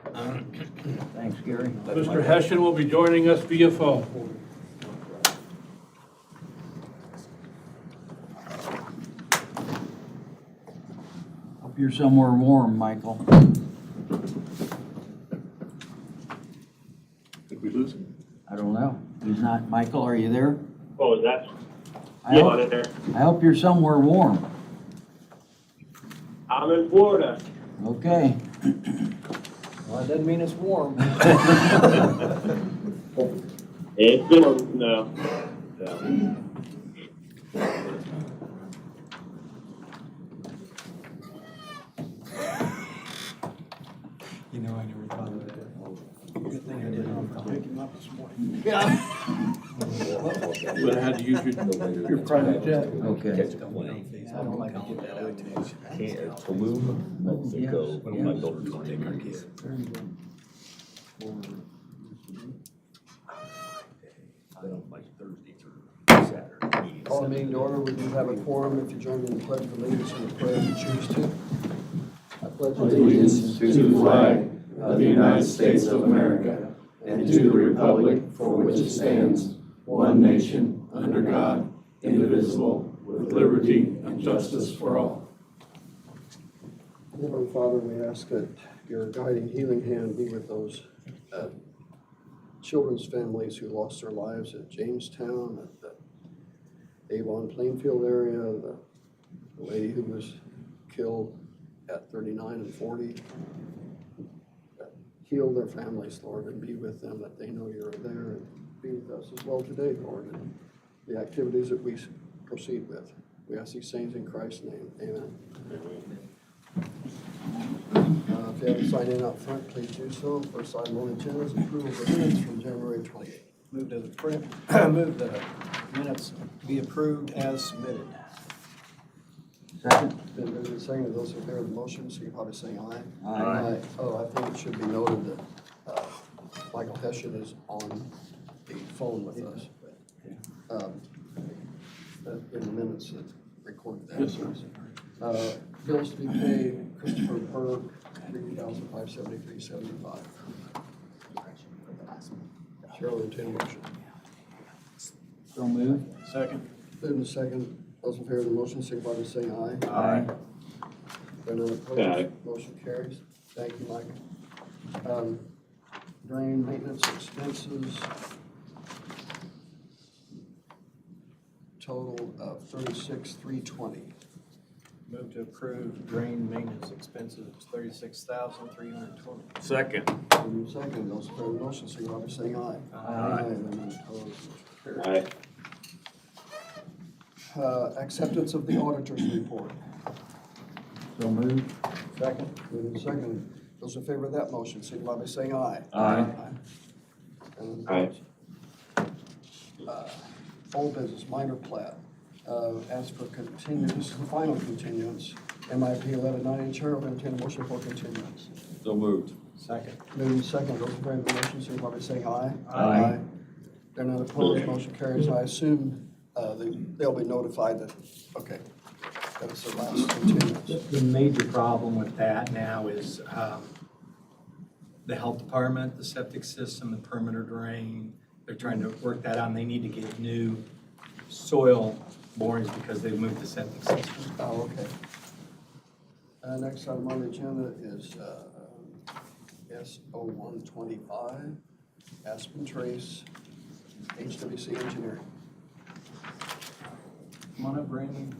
Thanks, Gary. Mr. Hessian will be joining us via phone. Hope you're somewhere warm, Michael. Did we lose him? I don't know. He's not. Michael, are you there? Oh, is that? I Yeah, hope, I'm there. I hope you're somewhere warm. I'm in Florida. Okay. Well, it doesn't mean it's warm. It's been no. So. You know, I never thought of that. Good thing I didn't pick him up this morning. You would have had to use your private jet. Okay. I don't like to get that out to Tulum, Mexico, Yes, my yes. daughter's on take our kids. There you go. I don't like Thursday through Saturday. Call the meeting to order. We do have a quorum. If you join me in the pledge of allegiance and the prayer if you choose to. I pledge allegiance to the flag of the United States of America and to the republic for which it stands, one nation, under God, indivisible, with liberty and justice for all. Heavenly Father, we ask that your guiding, healing hand be with those children's families who lost their lives at Jamestown, at the Avon Plainfield area, the lady who was killed at 39 and 40. Heal their families, Lord, and be with them, that they know you're there, and be with us as well today, Lord, and the activities that we proceed with. We ask these things in Christ's name. Amen. If you haven't signed in out front, please do so. First item on the agenda is approval of the minutes from January 28th. Move to move the minutes be approved as submitted. Second. Been moved and seconded. Those in favor of the motion, so you're probably saying aye. Aye. Oh, I think it should be noted that Michael Hessian is on the phone with us. In the minutes that recorded that. Yes, sir. Bills to be paid, Christopher Berg, $3,573.75. Chair will entertain a motion. So moved. Second. Moved and second. Those in favor of the motion, signify by saying aye. Aye. They're none opposed. Aye. Motion carries. Thank you, Mike. Drain maintenance expenses. Total of $36,320. Move to approve drain maintenance expenses $36,320. Second. Moved and second. Those in favor of the motion, signify by saying aye. Aye. They're none opposed. Motion carries. Aye. Acceptance of the auditor's report. So moved. Second. Moved and second. Those in favor of that motion, signify by saying aye. Aye. And Aye. Old business, minor plat. As for continuance, final continuance, MIP 1190, Chair will entertain a motion for continuance. So moved. Second. Moved and second. Those in favor of the motion, signify by saying aye. Aye. They're not opposed, motion carries. I assume they'll be notified that, okay, that is their last continuance. The major problem with that now is the health department, the septic system, the perimeter drain. They're trying to work that out, and they need to get new soil borings because they've moved the septic system. Oh, okay. Next item on the agenda is S0125, Aspen Trace, HWC Engineering. Come on up, Brandon.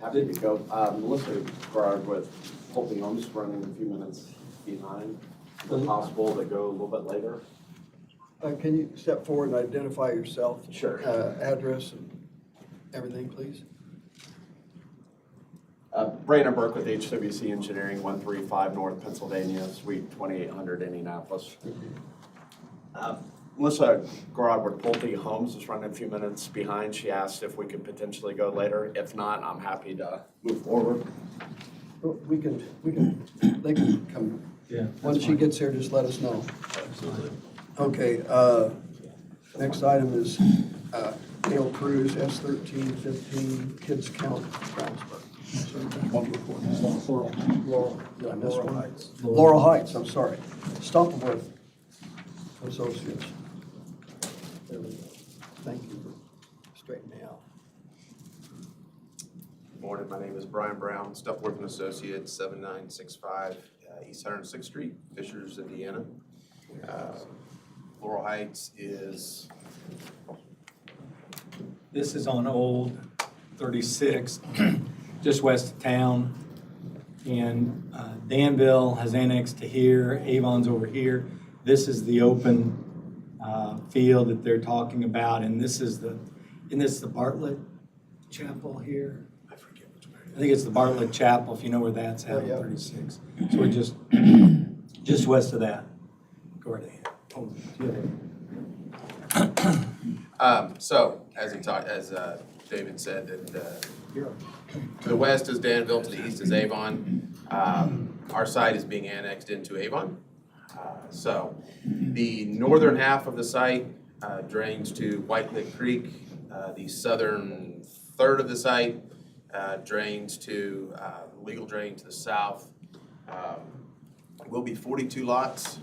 Happy to go. Melissa Gerard with Pulte Homes running a few minutes behind. Is it possible to go a little bit later? Can you step forward and identify yourself? Sure. Address and everything, please. Brandon Burke with HWC Engineering, 135 North Pennsylvania, Suite 2800, Indianapolis. Melissa Gerard with Pulte Homes is running a few minutes behind. She asked if we could potentially go later. If not, I'm happy to move forward. Well, they can come. Yeah. Once she gets here, just let us know. Absolutely. Okay, next item is Gail Cruz, S1315, Kids Count, Brownsburg. Laurel, did I miss one? Laurel Heights, I'm sorry. Stumpleworth Associates. There we go. Thank you for straightening me out. Morning, my name is Brian Brown, Stuffworth and Associates, 7965 East 106th Street, Fishers, Indiana. Laurel Heights is, This is on Old 36, just west of town. And Danville has annexed to here, Avon's over here. This is the open field that they're talking about, and this is the Bartlett Chapel here. I forget which way. I think it's the Bartlett Chapel, if you know where that's at, Oh, yeah. 36. So we're just west of that. Go right ahead. Oh, So, as David said, that to the west is Danville, to the east is Avon. Our site is being annexed into Avon. So, the northern half of the site drains to White Lick Creek. The southern third of the site drains to legal drain to the south. Will be 42 lots.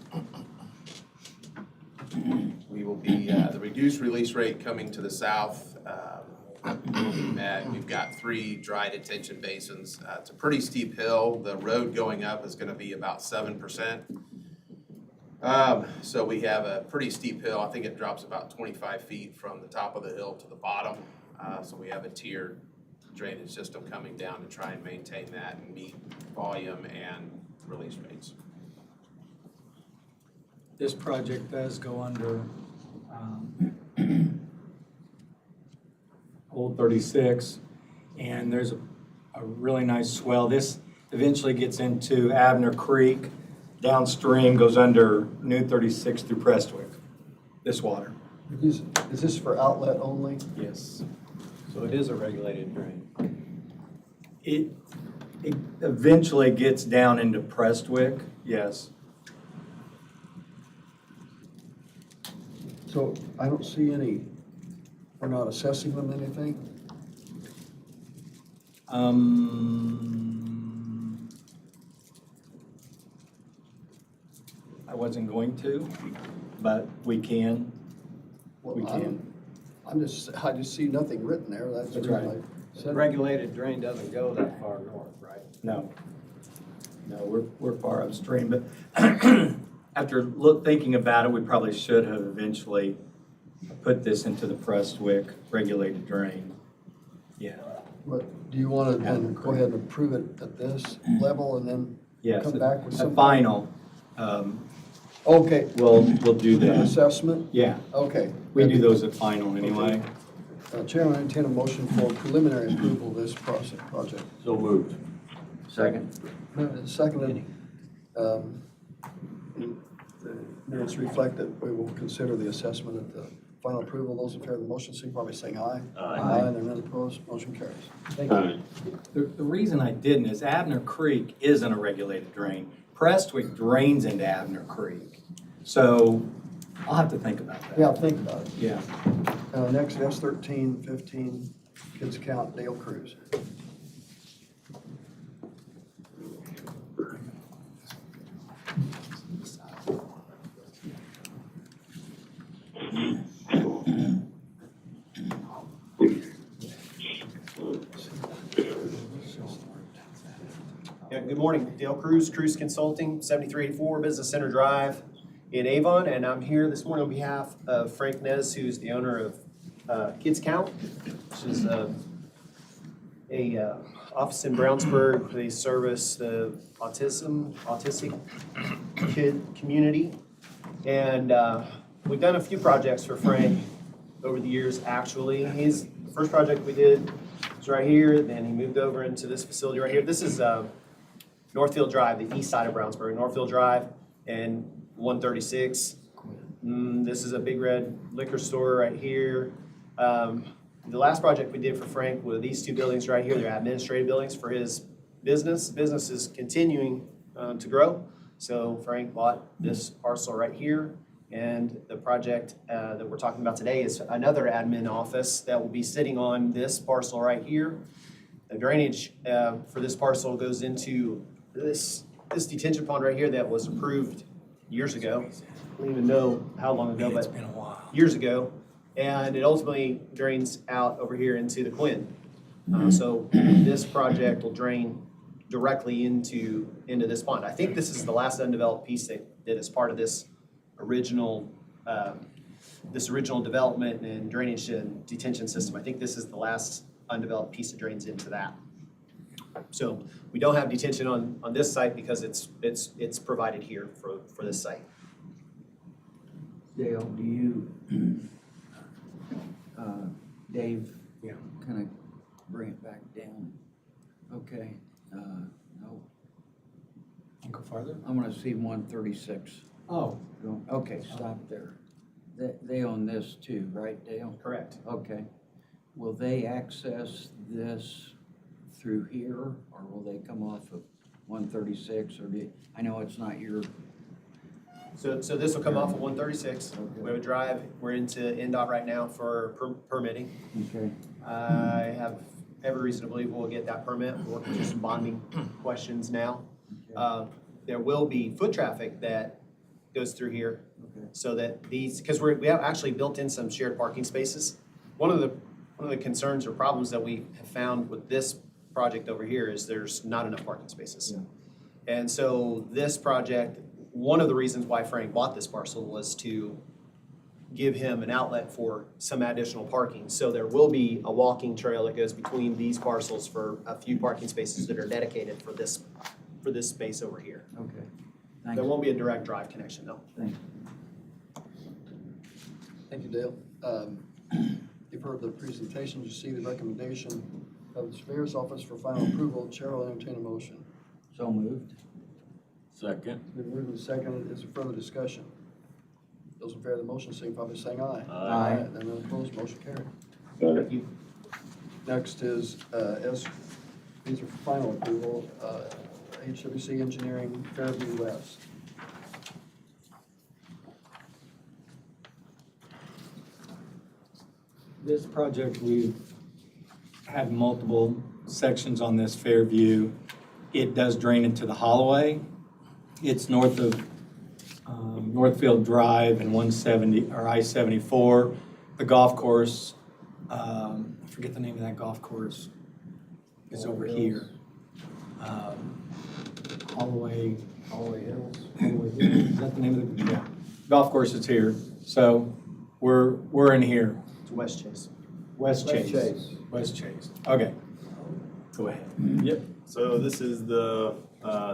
We will be, the reduced release rate coming to the south will be met. We've got 3 dry detention basins. It's a pretty steep hill. The road going up is gonna be about 7%. So we have a pretty steep hill. I think it drops about 25 feet from the top of the hill to the bottom. So we have a tiered drainage system coming down to try and maintain that and meet volume and release rates. This project does go under Old 36, and there's a really nice swell. This eventually gets into Abner Creek, downstream, goes under New 36 through Prestwick, this water. Is this for outlet only? Yes. So it is a regulated drain. It eventually gets down into Prestwick, yes. So I don't see any, we're not assessing them anything? I wasn't going to, but we can. Well, We can. I just see nothing written there, that's the That's reason right. I The said. regulated drain doesn't go that far north, right? No. No, we're far upstream, but after thinking about it, we probably should have eventually put this into the Prestwick regulated drain. Yeah, But do you want to then go ahead and approve it at this level and then yes, come back with a some? final, Okay, we'll do that. assessment, Yeah, okay. we do those at final anyway. Chairman, I entertain a motion for preliminary approval of this project. So moved. Second. Seconded. The minutes reflect that we will consider the assessment at the final approval. Those in favor of the motion, signify by saying aye. Aye. There are none opposed, motion carries. Thank you. The reason I didn't is Abner Creek isn't a regulated drain. Prestwick drains into Abner Creek. So I'll have to think about that. Yeah, think about it. Yeah. Next, S13, 15, kids count, Dale Cruz. Yeah, good morning, Dale Cruz, Cruz Consulting, 7384 Business Center Drive in Avon, and I'm here this morning on behalf of Frank Nez, who's the owner of Kids Count, which is a office in Brownsburg. They service the autistic kid community, and we've done a few projects for Frank over the years. Actually, the first project we did was right here. Then he moved over into this facility right here. This is Northfield Drive, the east side of Brownsburg, Northfield Drive and 136. This is a Big Red liquor store right here. The last project we did for Frank were these 2 buildings right here. They're administrative buildings for his business. Business is continuing to grow. So Frank bought this parcel right here. And the project that we're talking about today is another admin office that will be sitting on this parcel right here. The drainage for this parcel goes into this detention pond right here that was approved years ago. I don't even know how long ago, but been a while. years ago. And it ultimately drains out over here into the Quinn. So this project will drain directly into this pond. I think this is the last undeveloped piece that is part of this original development and drainage and detention system. I think this is the last undeveloped piece that drains into that. So we don't have detention on this site because it's provided here for this site. Dale, do you, Dave? Yeah. Kind of bring it back down. Okay, no, Go farther? I'm gonna see 136. Oh, Okay, stop there. They own this too, right, Dale? Correct. Okay. Will they access this through here, or will they come off of 136, or I know it's not your, So this will come off of 136. We have a drive. We're into NDOT right now for permitting. okay, I have every reason to believe we'll get that permit. We're working through some bonding questions now. There will be foot traffic that goes through here, okay. so that because we have actually built in some shared parking spaces. One of the concerns or problems that we have found with this project over here is there's not enough parking spaces. Yeah. And so this project, one of the reasons why Frank bought this parcel was to give him an outlet for some additional parking. So there will be a walking trail that goes between these parcels for a few parking spaces that are dedicated for this space over here. Okay. Thanks. There won't be a direct drive connection, though. Thanks. Thank you, Dale. You've heard the presentation, you see the recommendation of the Surveyor's Office for final approval. Chair will entertain a motion. So moved. Second. It's been moved and seconded. Is there further discussion? Those in favor of the motion, signify by saying aye. Aye. None opposed, motion carried. Thank you. Next is, these are for final approval, HWC Engineering Fairview West. this project, we've had multiple sections on this Fairview. It does drain into the Holloway. It's north of Northfield Drive and 170, or I-74. The golf course, I forget the name of that golf course, is over here. Holloway Hills. Is that the name of the, yeah. Golf course is here. So we're in here. It's West Chase. West Chase. West Chase. Okay. Go ahead. Yep, so this is the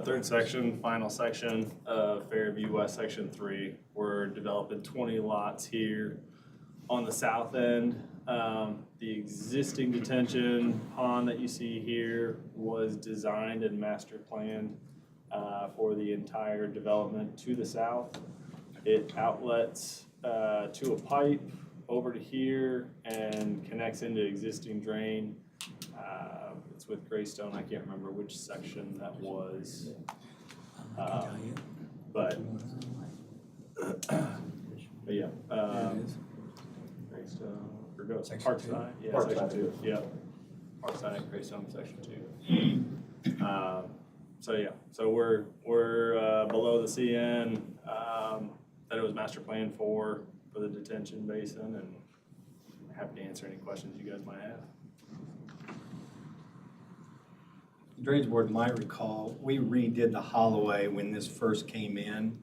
third section, final section of Fairview West Section 3. We're developing 20 lots here on the south end. The existing detention pond that you see here was designed and master planned for the entire development to the south. It outlets to a pipe over to here and connects into existing drain. It's with Greystone. I can't remember which section that was. But yeah. Greystone, or go, Parkside. Yeah, section 2. Yep. Parkside, Greystone, section 2. So yeah, so we're below the CN that it was master planned for the detention basin, and happy to answer any questions you guys might have. The Drainage Board might recall, we redid the Holloway when this first came in,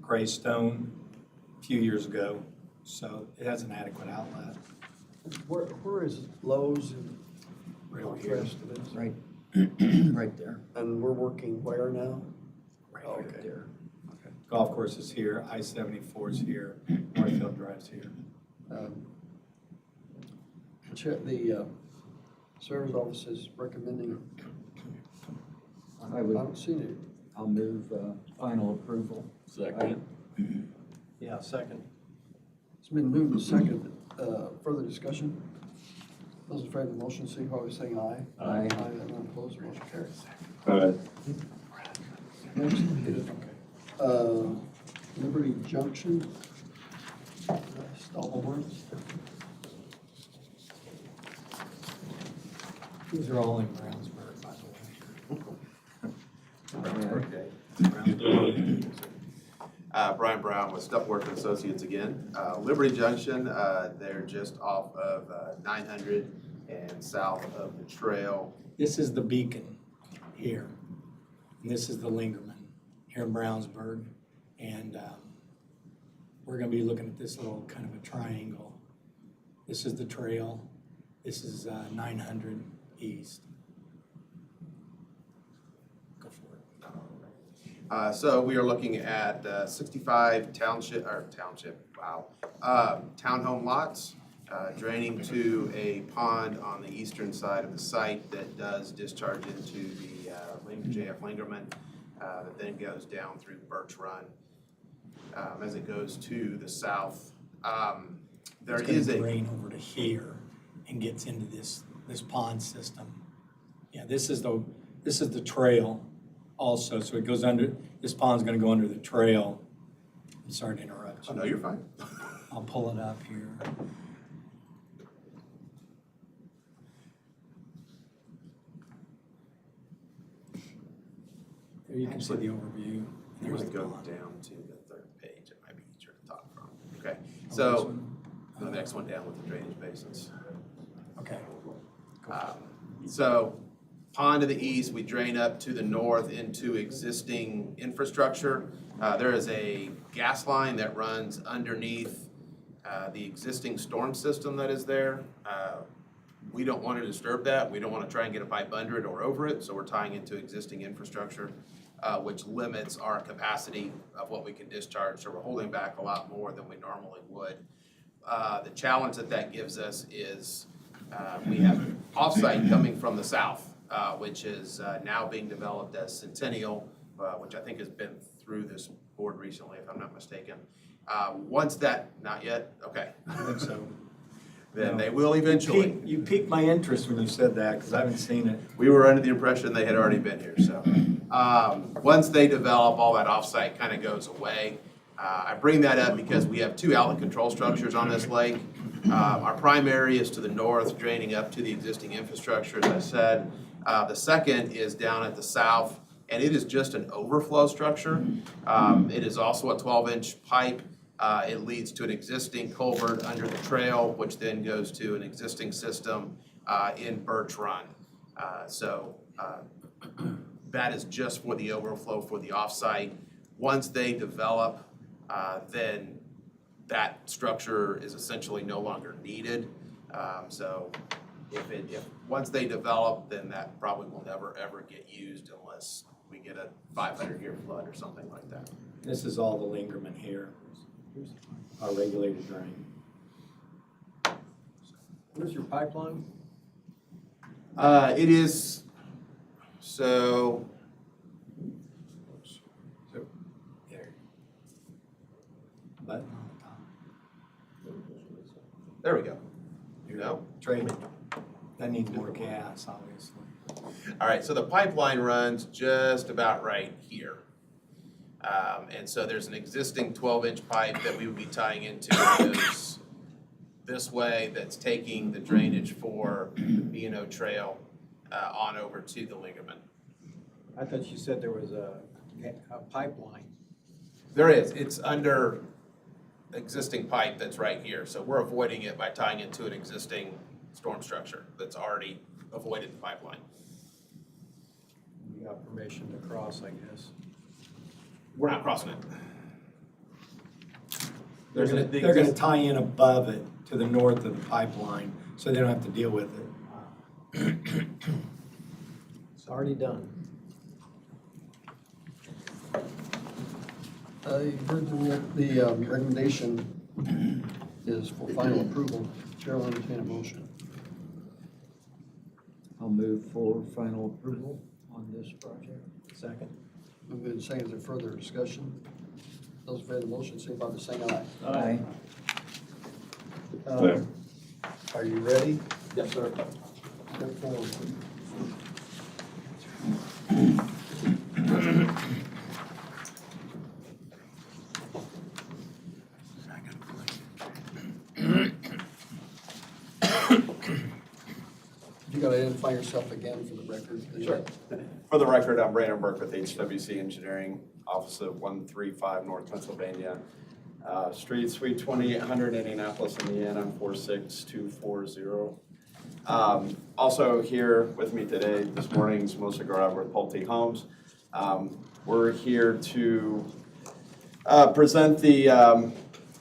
Greystone, a few years ago. So it has an adequate outlet. Where is Lowe's in Right over here. contrast to this? Right, right there. And we're working where now? Right Okay. there. Golf course is here, I-74 is here, Northfield Drive's here. The Surveyor's Office is recommending, I I would, don't see it. I'll move final approval. Second. Yeah, second. It's been moved and seconded. Further discussion? Those in favor of the motion, signify by saying aye. Aye. None opposed, motion carries. Alright. Next is Liberty Junction, Stallworth. These are all in Brownsburg, by the way. Brian Brown with Stuffworth and Associates again. Liberty Junction, they're just off of 900 and south of the trail. This is the beacon here, and this is the Lingerman here in Brownsburg. And we're gonna be looking at this little kind of a triangle. This is the trail, this is 900 east. Go for it. So we are looking at 65 townhome lots draining to a pond on the eastern side of the site that does discharge into the JF Lingerman that then goes down through Birch Run as it goes to the south. There is a drain over to here and gets into this pond system. Yeah, this is the trail also, so it goes under, this pond's gonna go under the trail. I'm sorry to interrupt you. Oh, no, you're fine. I'll pull it up here. There you can see the overview. You There's want to the go pond. down to the third page, it might be easier to talk from. Okay, Oh, this so one? the next one down with the drainage basins. Okay. So pond to the east, we drain up to the north into existing infrastructure. There is a gas line that runs underneath the existing storm system that is there. We don't want to disturb that. We don't want to try and get a pipe under it or over it, so we're tying into existing infrastructure, which limits our capacity of what we can discharge, so we're holding back a lot more than we normally would. The challenge that gives us is we have offsite coming from the south, which is now being developed as Centennial, which I think has been through this board recently, if I'm not mistaken. Once that, not yet, okay. I think so. Then No. they will eventually. You piqued my interest when you said that, because I haven't seen it. We were under the impression they had already been here, so. Once they develop, all that offsite kind of goes away. I bring that up because we have two outlet control structures on this lake. Our primary is to the north, draining up to the existing infrastructure, as I said. The second is down at the south, and it is just an overflow structure. It is also a 12-inch pipe. It leads to an existing culvert under the trail, which then goes to an existing system in Birch Run. That is just for the overflow for the offsite. Once they develop, then that structure is essentially no longer needed. Once they develop, then that probably will never, ever get used unless we get a 500-year flood or something like that. This is all the Lingerman here, our regulated drain. Where's your pipeline? It is, so. There. Button on the top. There we go. You know? Trade. That needs more gas, obviously. All right, so the pipeline runs just about right here. And so there's an existing 12-inch pipe that we would be tying into this way that's taking the drainage for the B&O Trail on over to the Lingerman. I thought you said there was a pipeline. There is, it's under existing pipe that's right here. So we're avoiding it by tying it to an existing storm structure that's already avoided the pipeline. You got permission to cross, I guess. We're not crossing it. They're gonna tie in above it to the north of the pipeline, so they don't have to deal with it. It's already done. You've heard the recommendation is for final approval. Chair will entertain a motion. I'll move for final approval on this project. Second. Move in second. Is there further discussion? Those in favor of the motion, signify by saying aye. Aye. Are you ready? Yes, sir. Step forward. You gotta identify yourself again for the record, please. Sure. For the record, I'm Brandon Burke with HWC Engineering, Office of 135 North Pennsylvania. Street Suite 2800, Indianapolis, Indiana, 46240. Also here with me today, this morning, is Melissa Garab with Pulte Homes. We're here to present the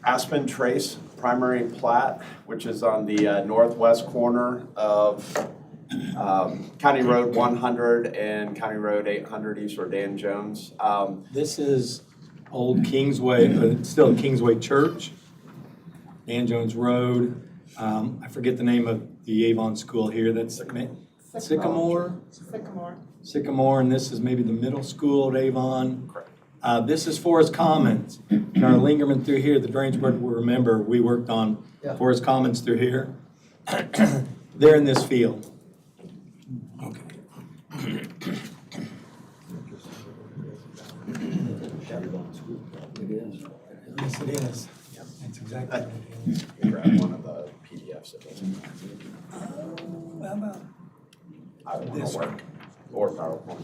Aspen Trace primary plat, which is on the northwest corner of County Road 100 and County Road 800 East or Dan Jones. This is old Kingsway, but it's still Kingsway Church, Dan Jones Road. I forget the name of the Avon school here. That's Sycamore? Sycamore, and this is maybe the middle school at Avon. Correct. This is Forest Commons. And our Lingerman through here, the drainage board will remember, we worked on Forest Commons through here. They're in this field. Okay. It is. Yes, it is. That's exactly what it is. Grab one of the PDFs if it's How about I don't want this to work. Or PowerPoint.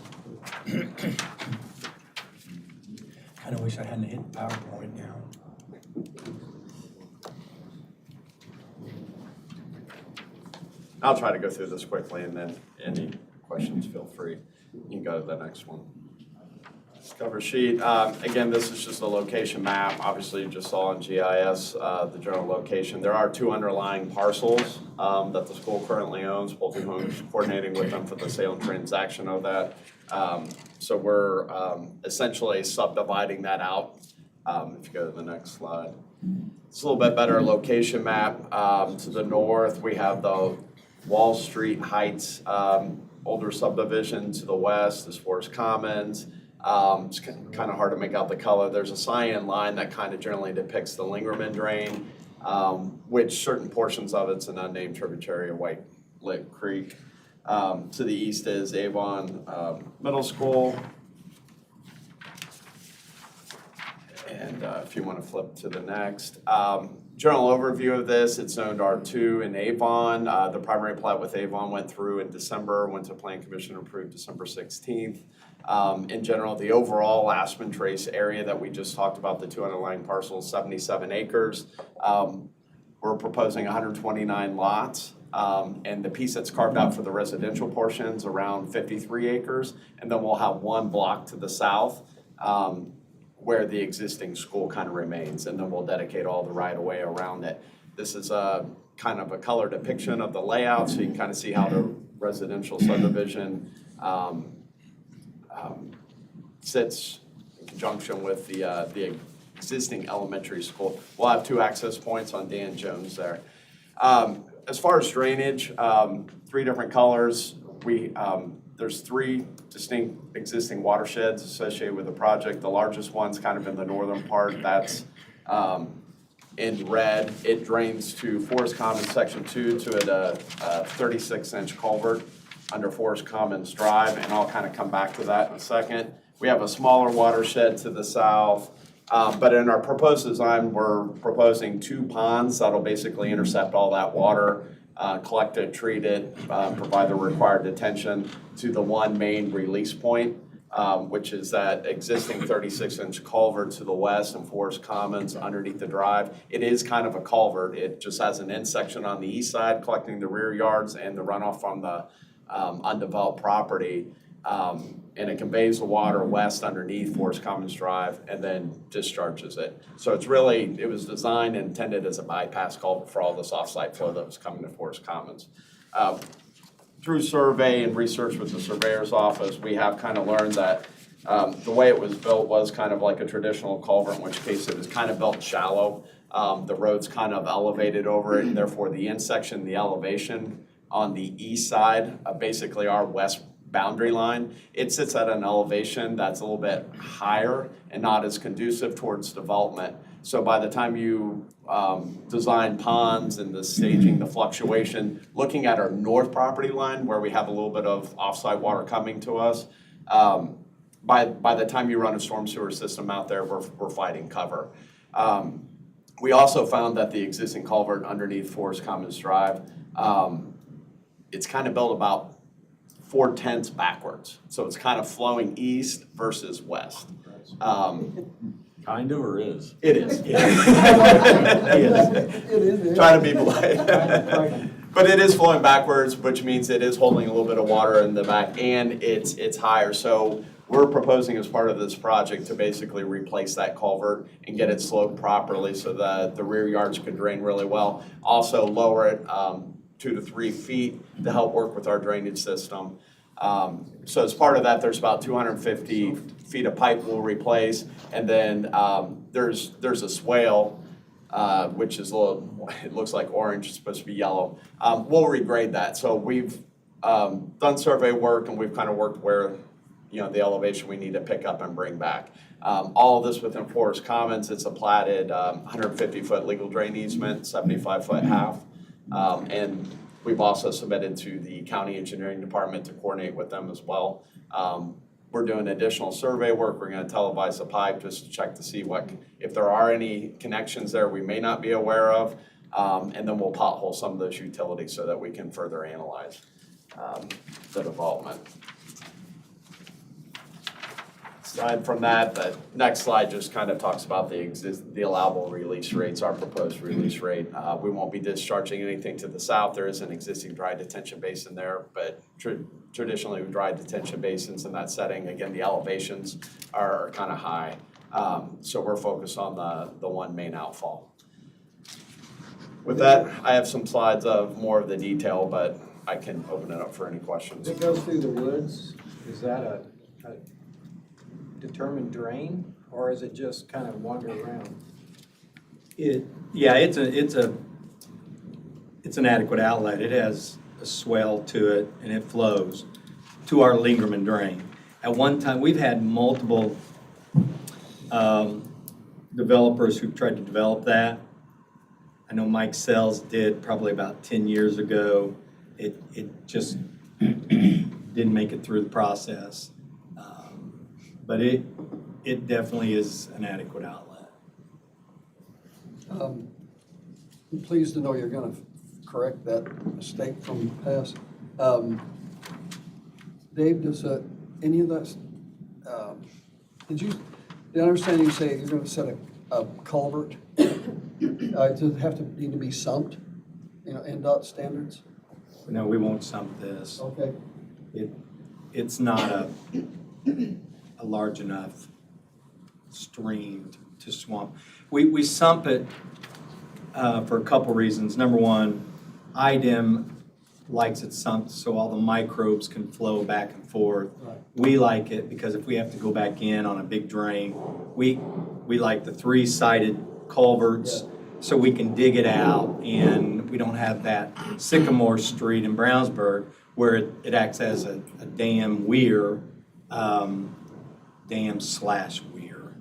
Kind of wish I hadn't hit PowerPoint now. I'll try to go through this quickly, and then any questions, feel free. You can go to the next one. Cover sheet. Again, this is just a location map. Obviously, you just saw in GIS the general location. There are 2 underlying parcels that the school currently owns. Pulte Homes coordinating with them for the sale and transaction of that. So we're essentially subdividing that out. If you go to the next slide. It's a little bit better location map. To the north, we have the Wall Street Heights older subdivision. To the west is Forest Commons. It's kind of hard to make out the color. There's a cyan line that kind of generally depicts the Lingerman drain, which certain portions of it's an unnamed tributary of White Lick Creek. To the east is Avon Middle School. And if you want to flip to the next. General overview of this, it's zoned R2 in Avon. The primary plat with Avon went through in December, went to Plan Commission, approved December 16th. In general, the overall Aspen Trace area that we just talked about, the 2 underlying parcels, 77 acres. We're proposing 129 lots. And the piece that's carved out for the residential portions around 53 acres. And then we'll have one block to the south where the existing school kind of remains. And then we'll dedicate all the right-of-way around it. This is a kind of a color depiction of the layout, so you can kind of see how the residential subdivision sits in conjunction with the existing elementary school. We'll have 2 access points on Dan Jones there. As far as drainage, 3 different colors. There's 3 distinct existing watersheds associated with the project. The largest one's kind of in the northern part. That's in red. It drains to Forest Commons Section 2 to a 36-inch culvert under Forest Commons Drive, and I'll kind of come back to that in a second. We have a smaller watershed to the south, but in our proposed design, we're proposing 2 ponds that'll basically intercept all that water, collect it, treat it, provide the required detention to the one main release point, which is that existing 36-inch culvert to the west and Forest Commons underneath the drive. It is kind of a culvert. It just has an end section on the east side collecting the rear yards and the runoff from the undeveloped property. And it conveys the water west underneath Forest Commons Drive and then discharges it. So it was designed and intended as a bypass culvert for all this off-site flow that was coming to Forest Commons. Through survey and research with the surveyor's office, we have kind of learned that the way it was built was kind of like a traditional culvert, in which case it was kind of built shallow. The road's kind of elevated over it, and therefore the end section, the elevation on the east side, basically our west boundary line, it sits at an elevation that's a little bit higher and not as conducive towards development. So by the time you design ponds and the staging, the fluctuation, looking at our north property line where we have a little bit of offsite water coming to us, by the time you run a storm sewer system out there, we're fighting cover. We also found that the existing culvert underneath Forest Commons Drive it's kind of built about 4/10 backwards. So it's kind of flowing east versus west. Kind of or is? It is. It is. Trying to be polite. But it is flowing backwards, which means it is holding a little bit of water in the back, and it's higher. So we're proposing as part of this project to basically replace that culvert and get it sloped properly so that the rear yards could drain really well. Also lower it 2 to 3 feet to help work with our drainage system. So as part of that, there's about 250 feet of pipe we'll replace, and then there's a swale, which is a little, it looks like orange, it's supposed to be yellow. We'll regrade that. So we've done survey work, and we've kind of worked where, you know, the elevation we need to pick up and bring back. All of this within Forest Commons. It's a platted 150-foot legal drain easement, 75-foot half. And we've also submitted to the county engineering department to coordinate with them as well. We're doing additional survey work. We're going to televise the pipe just to check to see if there are any connections there we may not be aware of. And then we'll pothole some of those utilities so that we can further analyze the development. Aside from that, the next slide just kind of talks about the allowable release rates, our proposed release rate. We won't be discharging anything to the south. There is an existing dry detention basin there, but traditionally dry detention basins in that setting, again, the elevations are kind of high. So we're focused on the one main outfall. With that, I have some slides of more of the detail, but I can open it up for any questions. It goes through the woods. Is that a determined drain, or is it just kind of wander around? Yeah, it's an adequate outlet. It has a swell to it, and it flows to our Lingerman drain. At one time, we've had multiple developers who've tried to develop that. I know Mike Sells did probably about 10 years ago. It just didn't make it through the process. But it definitely is an adequate outlet. I'm pleased to know you're going to correct that mistake from the past. Dave, does any of that, did I understand you say you're going to set a culvert? Does it have to need to be sumped, NDOT standards? No, we won't sump this. Okay. It's not a large enough stream to swamp. We sump it for a couple reasons. Number one, IDEM likes it sumped so all the microbes can flow back and forth. Right. We like it because if we have to go back in on a big drain, we like the 3-sided culverts. Yeah. So we can dig it out, and we don't have that Sycamore Street in Brownsburg where it acts as a dam weir, dam/weir.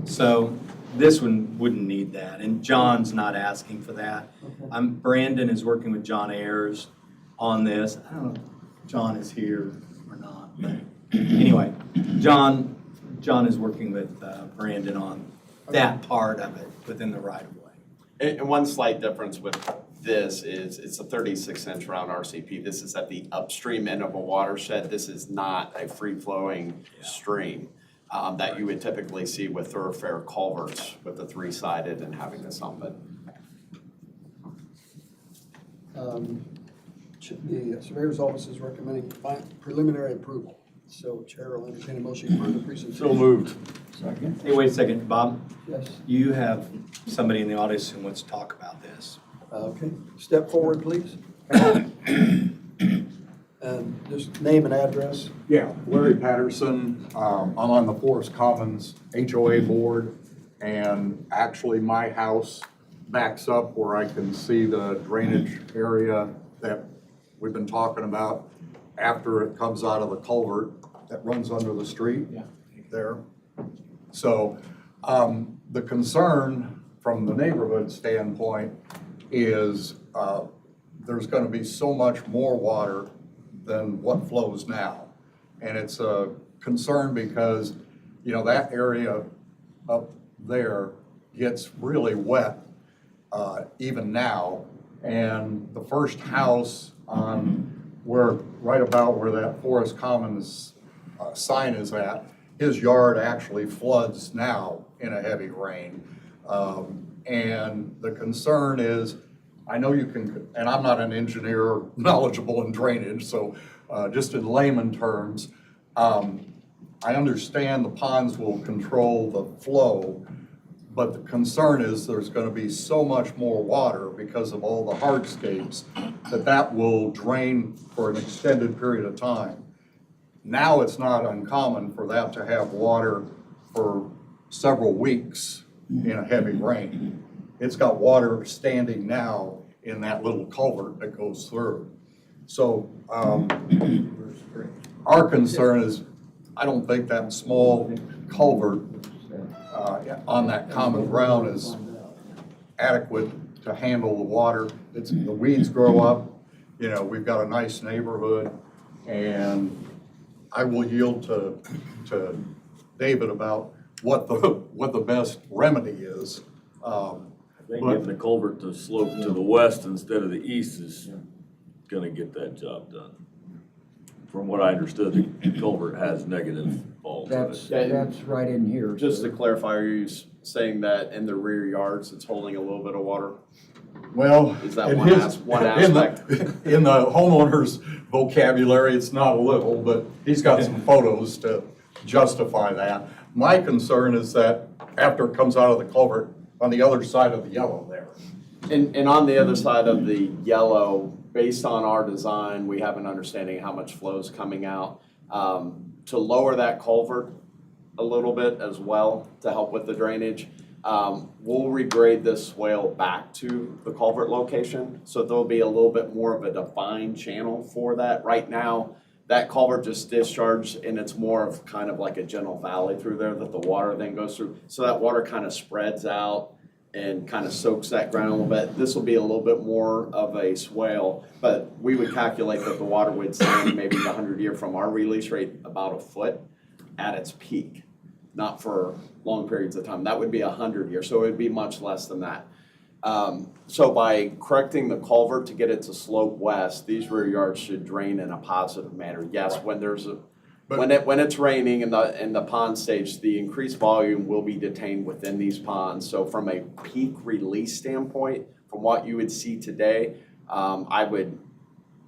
So this one wouldn't need that, and John's not asking for that. Okay. Brandon is working with John Ayers on this. I don't know if John is here or not, but anyway, John is working with Brandon on that part of it within the right of way. And one slight difference with this is it's a 36-inch round RCP. This is at the upstream end of a watershed. This is not a free-flowing stream that you would typically see with thoroughfare culverts with the 3-sided and having to sump it. The surveyor's office is recommending preliminary approval. So Chair will entertain a motion to approve the presentation. So moved. Second. Hey, wait a second, Bob. Yes. You have somebody in the audience who wants to talk about this. Okay. Step forward, please. And just name and address. Yeah, Larry Patterson. I'm on the Forest Commons HOA board, and actually my house backs up where I can see the drainage area that we've been talking about after it comes out of the culvert that runs under the street there. So the concern from the neighborhood standpoint is there's going to be so much more water than what flows now. And it's a concern because, that area up there gets really wet even now. And the first house on where, right about where that Forest Commons sign is at, his yard actually floods now in a heavy rain. And the concern is, I know you can, and I'm not an engineer knowledgeable in drainage, so just in layman terms, I understand the ponds will control the flow, but the concern is there's gonna be so much more water because of all the hardscapes that will drain for an extended period of time. Now it's not uncommon for that to have water for several weeks in a heavy rain. It's got water standing now in that little culvert that goes through. So our concern is, I don't think that small culvert on that common ground is adequate to handle the water. The weeds grow up, you know, we've got a nice neighborhood, and I will yield to David about what the best remedy is. I think getting the culvert to slope to the west instead of the east is gonna get that job done. From what I understood, the culvert has negative falls in it. That's right in here. Just to clarify, are you saying that in the rear yards, it's holding a little bit of water? Well, Is that in one aspect? In the homeowner's vocabulary, it's not a little, but he's got some photos to justify that. My concern is that after it comes out of the culvert, on the other side of the yellow there. And on the other side of the yellow, based on our design, we have an understanding of how much flow is coming out. To lower that culvert a little bit as well, to help with the drainage, we'll regrade this swale back to the culvert location. So there'll be a little bit more of a defined channel for that. Right now, that culvert just discharged, and it's more of kind of like a gentle valley through there that the water then goes through. So that water kind of spreads out and kind of soaks that ground a little bit. This will be a little bit more of a swale, but we would calculate that the water would stand maybe 100-year from our release rate about a foot at its peak, not for long periods of time. That would be 100-year, so it would be much less than that. So by correcting the culvert to get it to slope west, these rear yards should drain in a positive manner. Yes, when there's when it's raining in the pond stage, the increased volume will be detained within these ponds. So from a peak release standpoint, from what you would see today, I would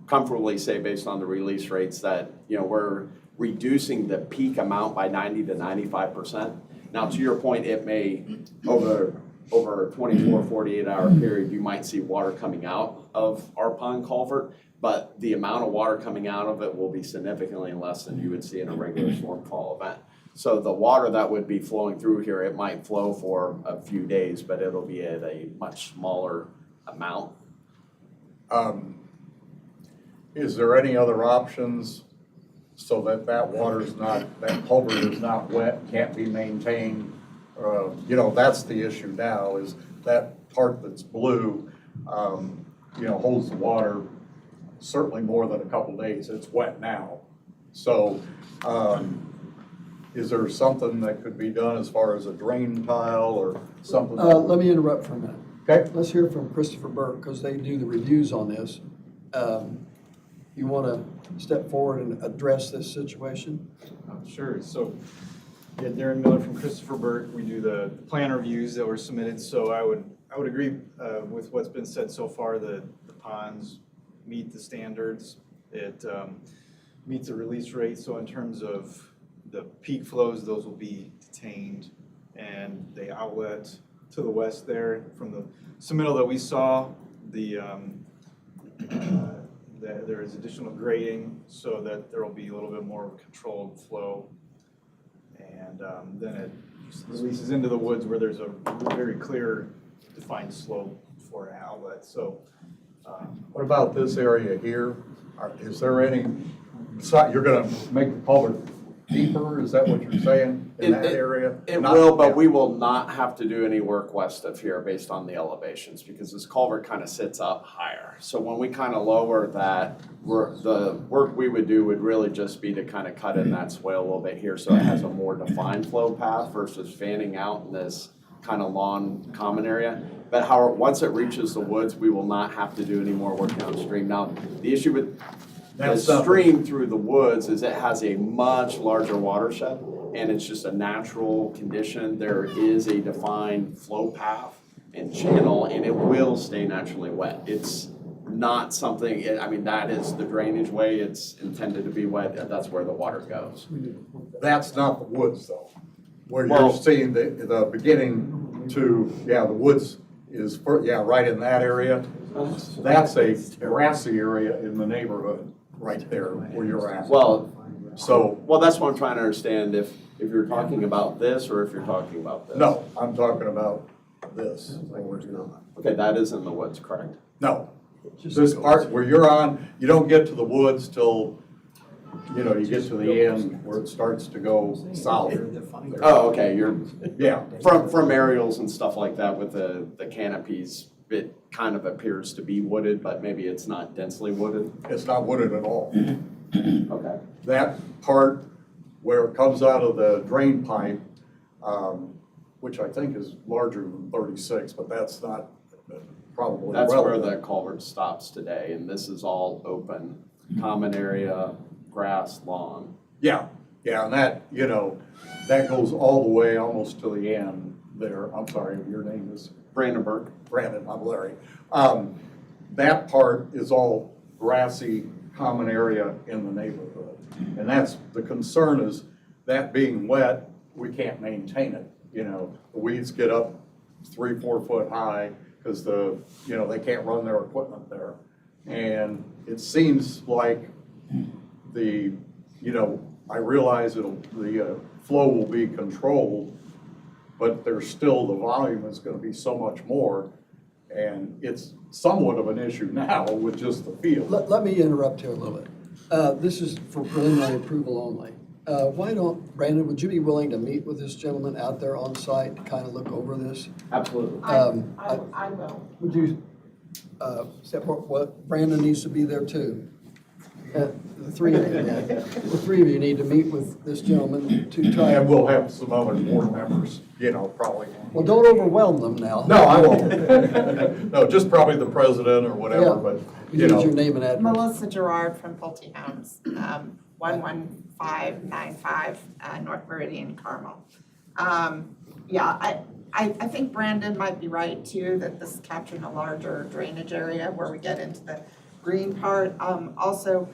comfortably say, based on the release rates, that we're reducing the peak amount by 90 to 95%. Now, to your point, it may over a 24, 48-hour period, you might see water coming out of our pond culvert, but the amount of water coming out of it will be significantly less than you would see in a regular stormfall event. So the water that would be flowing through here, it might flow for a few days, but it'll be at a much smaller amount. Is there any other options so that that culvert is not wet, can't be maintained? That's the issue now, is that part that's blue, holds the water certainly more than a couple days. It's wet now. So is there something that could be done as far as a drain tile or something? Let me interrupt for a minute. Okay. Let's hear from Christopher Burke, because they do the reviews on this. You want to step forward and address this situation? Sure. So, yeah, Darren Miller from Christopher Burke. We do the plan reviews that were submitted. So I would agree with what's been said so far. The ponds meet the standards. It meets the release rate. So in terms of the peak flows, those will be detained, and the outlet to the west there from the submittal that we saw, there is additional grading so that there will be a little bit more of a controlled flow. And then it releases into the woods where there's a very clear defined slope for an outlet. So what about this area here? Is there any, you're going to make the culvert deeper? Is that what you're saying in that area? It will, but we will not have to do any work west of here based on the elevations, because this culvert kind of sits up higher. So when we kind of lower that, the work we would do would really just be to kind of cut in that swale a little bit here so it has a more defined flow path versus fanning out in this kind of lawn common area. But however, once it reaches the woods, we will not have to do any more work downstream. Now, the issue with the stream through the woods is it has a much larger watershed, and it's just a natural condition. There is a defined flow path and channel, and it will stay naturally wet. It's not something, I mean, that is the drainage way. It's intended to be wet, and that's where the water goes. That's not the woods though, where you're Well- seeing the beginning to, the woods is, right in that area. That's a grassy area in the neighborhood, right there where you're at. Well, So, that's what I'm trying to understand, if you're talking about this or if you're talking about this. no, I'm talking about this. Okay, that is in the woods, correct? No, this part where you're on, you don't get to the woods till, you get to the end where it starts to go south. Oh, okay, Yeah, from aerials and stuff like that with the canopies, it kind of appears to be wooded, but maybe it's not densely wooded. it's not wooded at all. Okay. That part where it comes out of the drain pipe, which I think is larger than 36, but that's not probably That's where relevant. the culvert stops today, and this is all open, common area, grass, lawn. Yeah, and that, that goes all the way almost to the end there. I'm sorry, your name is? Brandon Burke. Brandon, I'm Larry. That part is all grassy, common area in the neighborhood. And that's, the concern is that being wet, we can't maintain it. The weeds get up 3-4 foot high because they can't run their equipment there. And it seems like I realize the flow will be controlled, but there's still, the volume is gonna be so much more. And it's somewhat of an issue now with just the field. Let me interrupt here a little bit. This is for preliminary approval only. Why don't, Brandon, would you be willing to meet with this gentleman out there on site to kind of look over this? Absolutely. I will. Would you, support what, Brandon needs to be there too? The three of you need to meet with this gentleman to try. And we'll have some other board members, probably. Well, don't overwhelm them now. No, I won't. No, just probably the president or whatever, Yeah. but, Use your name and address. Melissa Gerard from Pulte Homes, 11595 North Meridian, Carmel. I think Brandon might be right too, that this is capturing a larger drainage area where we get into the green part. Also,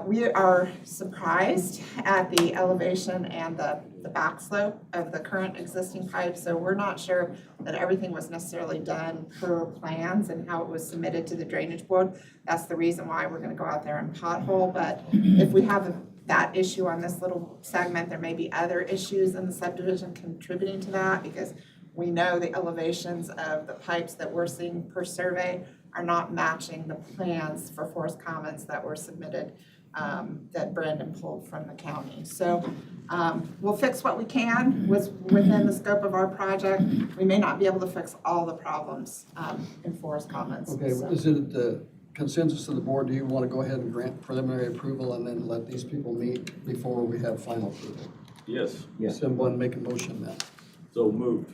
we are surprised at the elevation and the back slope of the current existing pipe, so we're not sure that everything was necessarily done per plans and how it was submitted to the drainage board. That's the reason why we're gonna go out there and pothole, but if we have that issue on this little segment, there may be other issues in the subdivision contributing to that, because we know the elevations of the pipes that we're seeing per survey are not matching the plans for Forest Commons that were submitted, that Brandon pulled from the county. So we'll fix what we can within the scope of our project. We may not be able to fix all the problems in Forest Commons. Okay, so. is it the consensus of the board, do you want to go ahead and grant preliminary approval and then let these people meet before we have final approval? Yes, Someone make a motion then. so moved.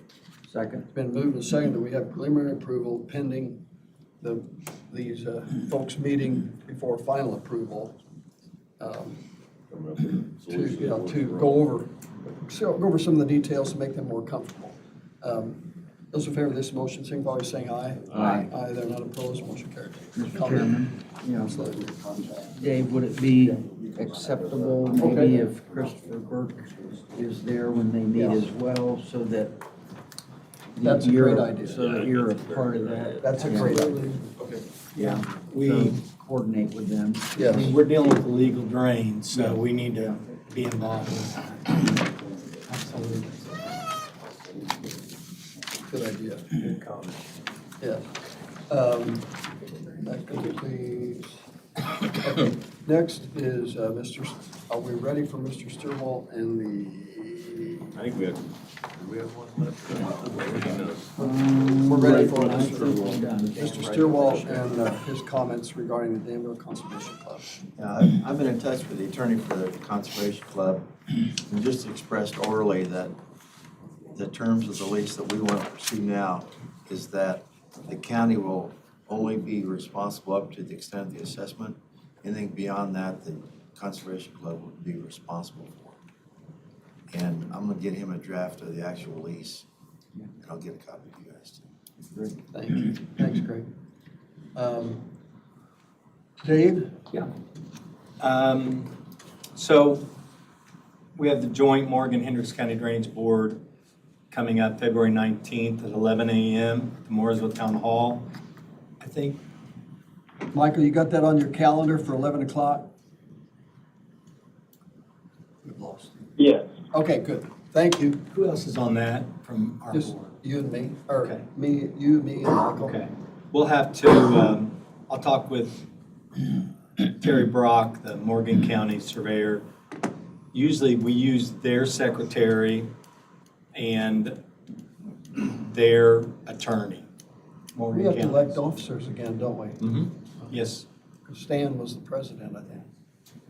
Second. It's been moved and seconded that we have preliminary approval pending these folks meeting before final approval. To go over some of the details to make them more comfortable. Those in favor of this motion, signify by saying aye. Aye. Aye, they're not opposed, motion carried. Mr. Comment? Chairman, Absolutely. Dave, would it be acceptable Okay. maybe if Christopher Burke is there when they meet as well, so that That's a you're- great idea. So that you're a part of that. That's a great idea. Yeah, We- so coordinate with them. I Yes. mean, we're dealing with illegal drains, so we need to be involved with that. Absolutely. Good idea. Good comment. Yes. That completes. Okay, next is are we ready for Mr. Sturwall and the? I think we have one left? We're ready for I think we're Mr. done. Sturwall and his comments regarding the Danville Conservation Club. I've been in touch with the attorney for the Conservation Club and just expressed orally that the terms of the lease that we want to pursue now is that the county will only be responsible up to the extent of the assessment. Anything beyond that, the Conservation Club would be responsible for. And I'm gonna get him a draft of the actual lease, and I'll get a copy of you guys too. Great, thank you. Thanks, Craig. Dave? Yeah. So we have the joint Morgan Hendricks County Drainage Board coming up February 19th at 11 a.m. at the Mooresville Town Hall. I think, Michael, you got that on your calendar for 11 o'clock? We've lost you. Yes. Okay, good. Thank you. who else is on that from our Just board? you and me, or Okay. me, you, me, and Michael. Okay. We'll have to, I'll talk with Terry Brock, the Morgan County surveyor. Usually we use their secretary and their attorney, We Morgan have to County. elect officers again, don't we? Mhm. Yes. Stan was the president, I think.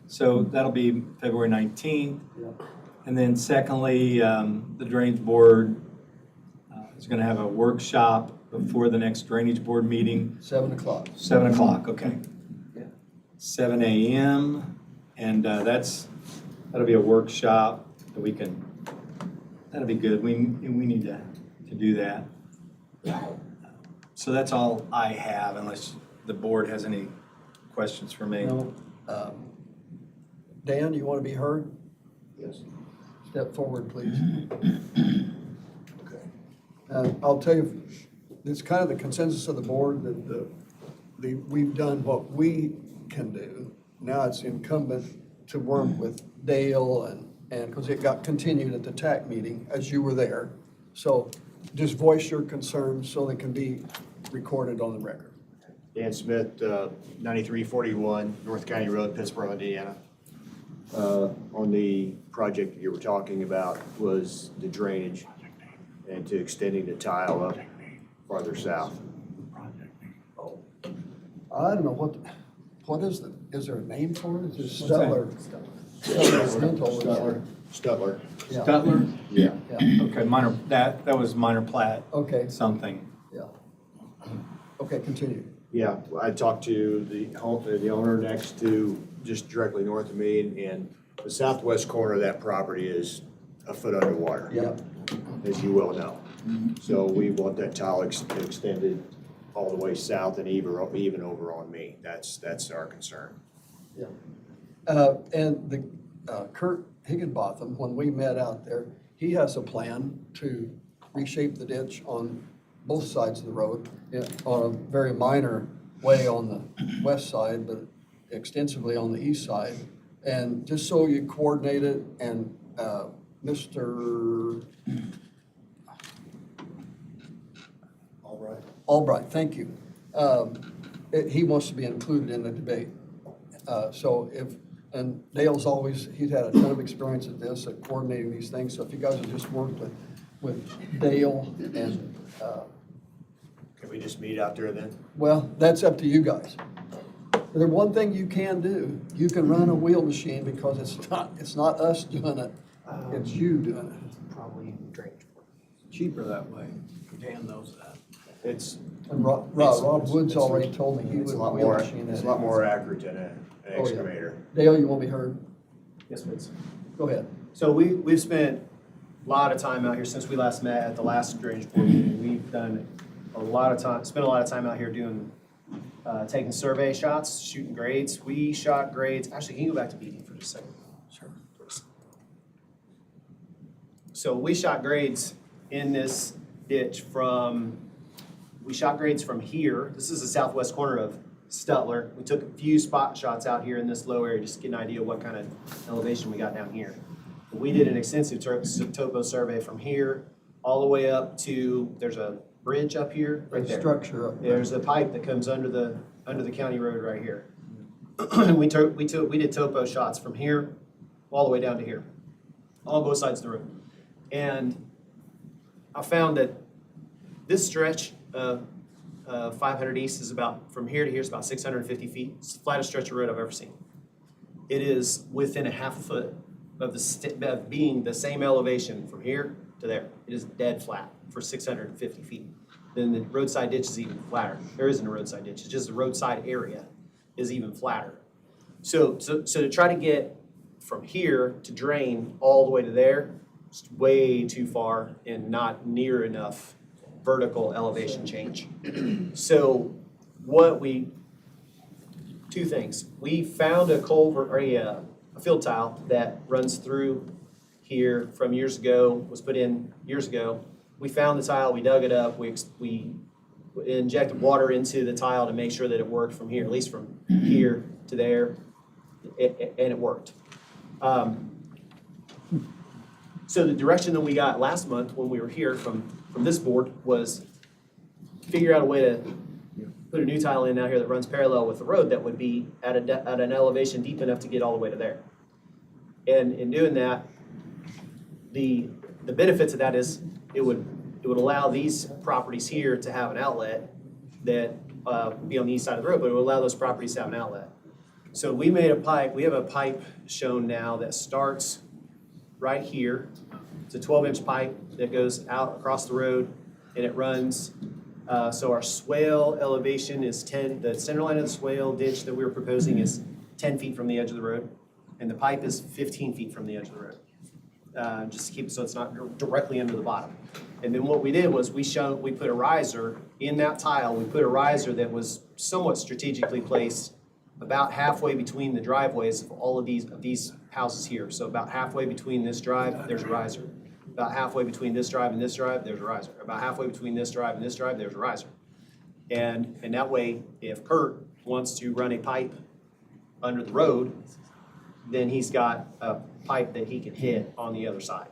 So that'll be February 19th. Yeah. And then secondly, the Drainage Board is going to have a workshop before the next Drainage Board meeting. 7 o'clock. 7 o'clock, okay. Yeah. 7 a.m. And that'll be a workshop that we can, that'll be good. We need to do that. So that's all I have, unless the board has any questions for me. No. Dan, you want to be heard? Yes. Step forward, please. I'll tell you, it's kind of the consensus of the board that we've done what we can do. Now it's incumbent to work with Dale and because it got continued at the TAC meeting, as you were there. So just voice your concerns so they can be recorded on the record. Dan Smith, 9341 North County Road, Pittsburgh, Indiana. On the project that you were talking about was the drainage and to extending the tile up farther south. I don't know what is there a name for it? Is it What's that? Stutler? Stutler. Yeah. Stutler? Yeah. Yeah, Okay, minor, that was minor plat, okay, something. yeah. Okay, continue. Yeah, I talked to the owner next to, just directly north of me, and the southwest corner of that property is a foot underwater. Yeah, As you well know. So we want that tile extended all the way south and even over on me. That's our concern. yeah. And the Kurt Higginbotham, when we met out there, he has a plan to reshape the ditch on both sides of the road, on a very minor way on the west side, but extensively on the east side. And just so you coordinate it, and Mr. Albright, thank you. He wants to be included in the debate. And Dale's he's had a ton of experience at this, at coordinating these things. So if you guys would just work with Dale and, Can we just meet out there then? well, that's up to you guys. The one thing you can do, you can run a wheel machine because it's not us doing it, it's you doing it. Probably drainage. Cheaper that way. Dan knows that. It's And Rob Woods already told me he would a lot wheel more, machine it's it. a lot more accurate than an Oh, yeah. excavator. Dale, you want to be heard? Yes, please. Go ahead. So we've spent a lot of time out here since we last met at the last drainage board meeting. We've done spent a lot of time out here doing, taking survey shots, shooting grades. We shot grades, actually, can you go back to BD for just a second? Sure. So we shot grades in this ditch we shot grades from here. This is the southwest corner of Stutler. We took a few spot shots out here in this low area just to get an idea of what kind of elevation we got down here. We did an extensive topo survey from here all the way up to, there's a bridge up here, right there. Structure up there. There's a pipe that comes under the county road right here. We did topo shots from here all the way down to here, on both sides of the road. And I found that this stretch of 500 East is about, from here to here is about 650 feet. It's the flattest stretch of road I've ever seen. It is within a half foot of being the same elevation from here to there. It is dead flat for 650 feet. then the roadside ditch is even flatter. There isn't a roadside ditch, it's just the roadside area is even flatter. So to try to get from here to drain all the way to there, it's way too far and not near enough vertical elevation change. So two things. We found a culvert, or a field tile that runs through here from years ago, was put in years ago. We found the tile, we dug it up, we injected water into the tile to make sure that it worked from here, at least from here to there, and it worked. So the direction that we got last month when we were here from this board was figure out a way to put a new tile in out here that runs parallel with the road that would be at an elevation deep enough to get all the way to there. And in doing that, the benefits of that is it would allow these properties here to have an outlet that would be on the east side of the road, but it would allow those properties to have an outlet. So we made a pipe, we have a pipe shown now that starts right here. It's a 12-inch pipe that goes out across the road and it runs. So our swale elevation is the center line of the swale ditch that we were proposing is 10 feet from the edge of the road. And the pipe is 15 feet from the edge of the road. Just to keep it so it's not directly under the bottom. And then what we did was we put a riser in that tile. We put a riser that was somewhat strategically placed about halfway between the driveways of all of these houses here. So about halfway between this drive, there's a riser. About halfway between this drive and this drive, there's a riser. About halfway between this drive and this drive, there's a riser. And that way, if Kurt wants to run a pipe under the road, then he's got a pipe that he can hit on the other side.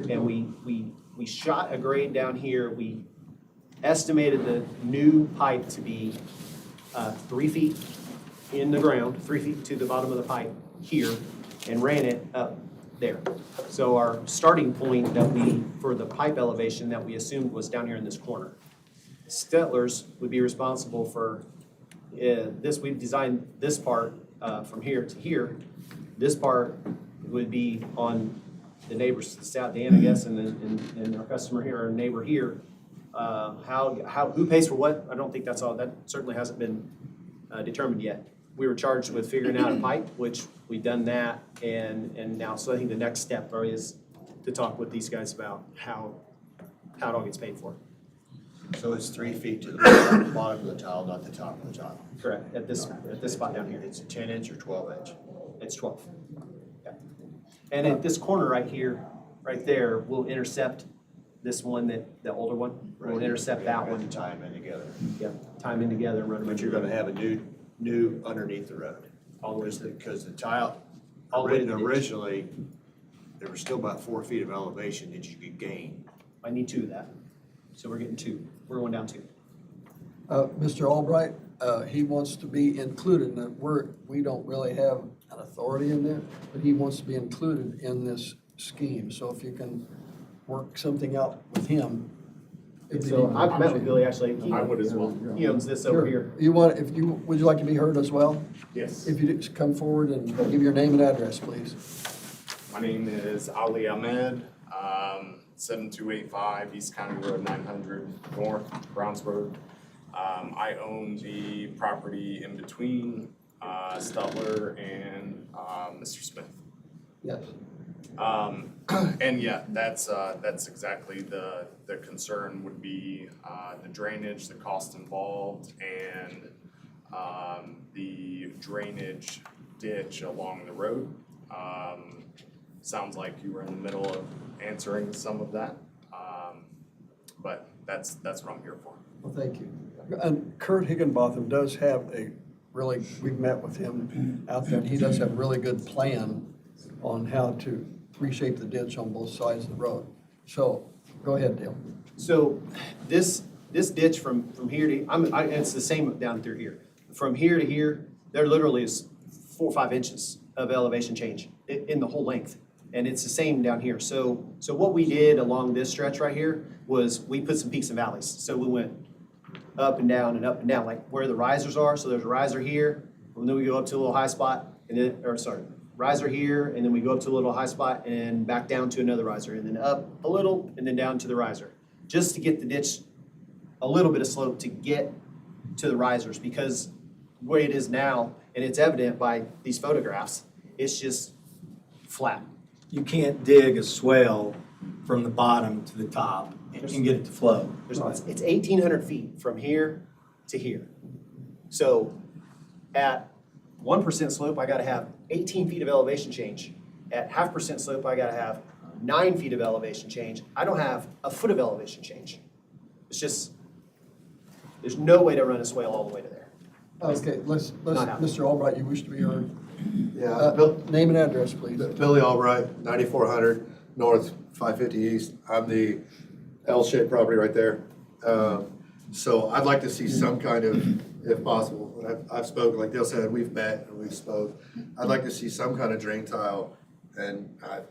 And we shot a grade down here. We estimated the new pipe to be 3 feet in the ground, 3 feet to the bottom of the pipe here, and ran it up there. So our starting point for the pipe elevation that we assumed was down here in this corner. Stettlers would be responsible for this. We've designed this part from here to here. This part would be on the neighbors, South Dan, I guess, and our customer here, our neighbor here. Who pays for what? I don't think that certainly hasn't been determined yet. We were charged with figuring out a pipe, which we've done that, and now, so I think the next step is to talk with these guys about how it all gets paid for. So it's 3 feet to the bottom of the tile, not the top of the tile? Correct, at this spot down here. It's a 10-inch or 12-inch? It's 12. Yeah. And at this corner right here, right there, we'll intercept this one, the older one. We'll intercept that one. Tie them in together. Yeah, tie them in together and run them. But you're gonna have a new underneath the road. All the way to Because the tile, all the way to the ditch. originally, there was still about 4 feet of elevation that you could gain. I need 2 of that. So we're getting 2. We're going down 2. Mr. Albright, he wants to be included, and we don't really have an authority in there, but he wants to be included in this scheme. So if you can work something out with him. So I've met with Billy, actually. I would as well. He owns this over here. Would you like to be heard as well? Yes. If you just come forward and give your name and address, please. My name is Ali Ahmed, 7285 East County Road 900 North, Brownsburg. I own the property in between Stutler and Mr. Smith. Yes. And yeah, that's exactly the concern would be the drainage, the cost involved, and the drainage ditch along the road. Sounds like you were in the middle of answering some of that, but that's what I'm here for. Well, thank you. And Kurt Higginbotham does have we've met with him out there, and he does have a really good plan on how to reshape the ditch on both sides of the road. So, go ahead, Dale. So this ditch from here to, it's the same down through here. From here to here, there literally is 4 or 5 inches of elevation change in the whole length. And it's the same down here. So what we did along this stretch right here was we put some peaks and valleys. So we went up and down, like where the risers are. So there's a riser here, and then we go up to a little high spot, riser here, and then we go up to a little high spot and back down to another riser, and then up a little, and then down to the riser, just to get the ditch a little bit of slope to get to the risers, because the way it is now, and it's evident by these photographs, it's just flat. You can't dig a swale from the bottom to the top and get it to flow. It's 1,800 feet from here to here. So at 1% slope, I gotta have 18 feet of elevation change. At 0.5% slope, I gotta have 9 feet of elevation change. I don't have a foot of elevation change. It's just, there's no way to run a swale all the way to there. Okay, let's, Not happening. Mr. Albright, you wish to be heard. Yeah, Bill, Name and address, please. Billy Albright, 9400 North, 550 East. I'm the L-shaped property right there. So I'd like to see some kind of, if possible, and I've spoken, like Dale said, we've met and we've spoke. I'd like to see some kind of drain tile, and I'm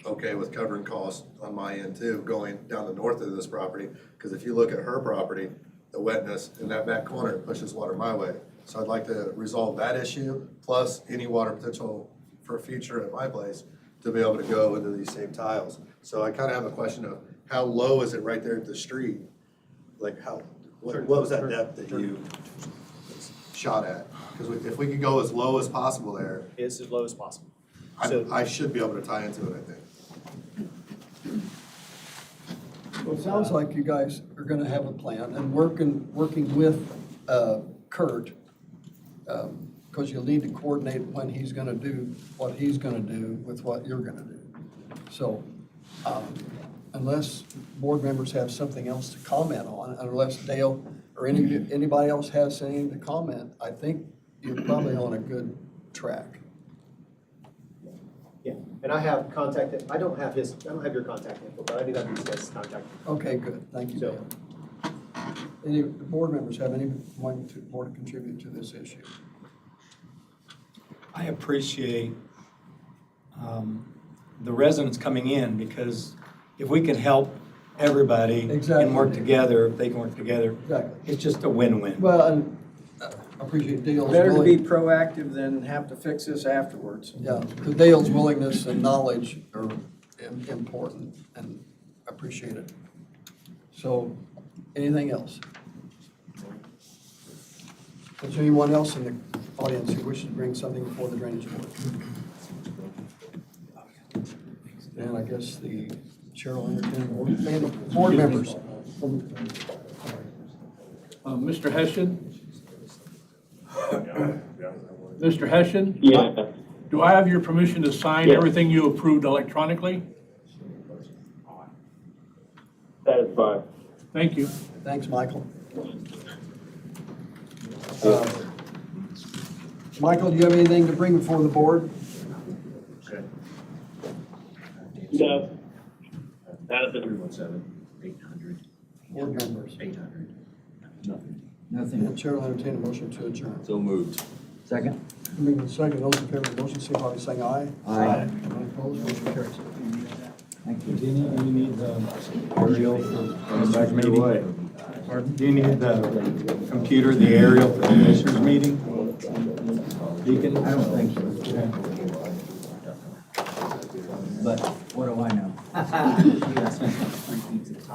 okay with covering costs on my end too, going down the north of this property. Because if you look at her property, the wetness in that back corner pushes water my way. So I'd like to resolve that issue, plus any water potential for future at my place to be able to go into these same tiles. So I kind of have a question of how low is it right there at the street? Like what was that depth that you shot at? Because if we could go as low as possible there. It's as low as possible. I should be able to tie into it, I think. Well, it sounds like you guys are gonna have a plan and working with Kurt, because you'll need to coordinate when he's gonna do what he's gonna do with what you're gonna do. So, unless board members have something else to comment on, unless Dale or anybody else has anything to comment, I think you're probably on a good track. Yeah, and I have contacted, I don't have your contact info, but I do have these guys' contact. Okay, good, thank you, Dale. Any board members have any more to contribute to this issue? I appreciate the residents coming in, because if we can help everybody and work together, if they can work together, Exactly. it's just a win-win. Well, and I appreciate Dale's Better to be willing. proactive than have to fix this afterwards. Yeah, because Dale's willingness and knowledge are important, and appreciate it. So, anything else? Is there anyone else in the audience who wishes to bring something before the drainage board? And I guess the chair will entertain board members. Mr. Hessian? Mr. Hessian? Yeah. Do I have your permission to sign Yes. everything you approved electronically? That is fine. Thank you. Thanks, Michael. Michael, do you have anything to bring before the board? No. Not at the. 800. Board members. 800. Nothing. The Nothing. chair will entertain a motion to adjourn. So moved. Second? Moving second, those in favor of the motion, signify by saying aye. Aye. Anyone opposed, motion carries. Thank you. Do you need the aerial for the meeting? Pardon? Do you need the computer, the aerial for the commissioners meeting? Deacon? I don't think so. But what do I know?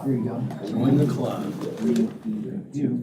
Here you go. Join the club. You.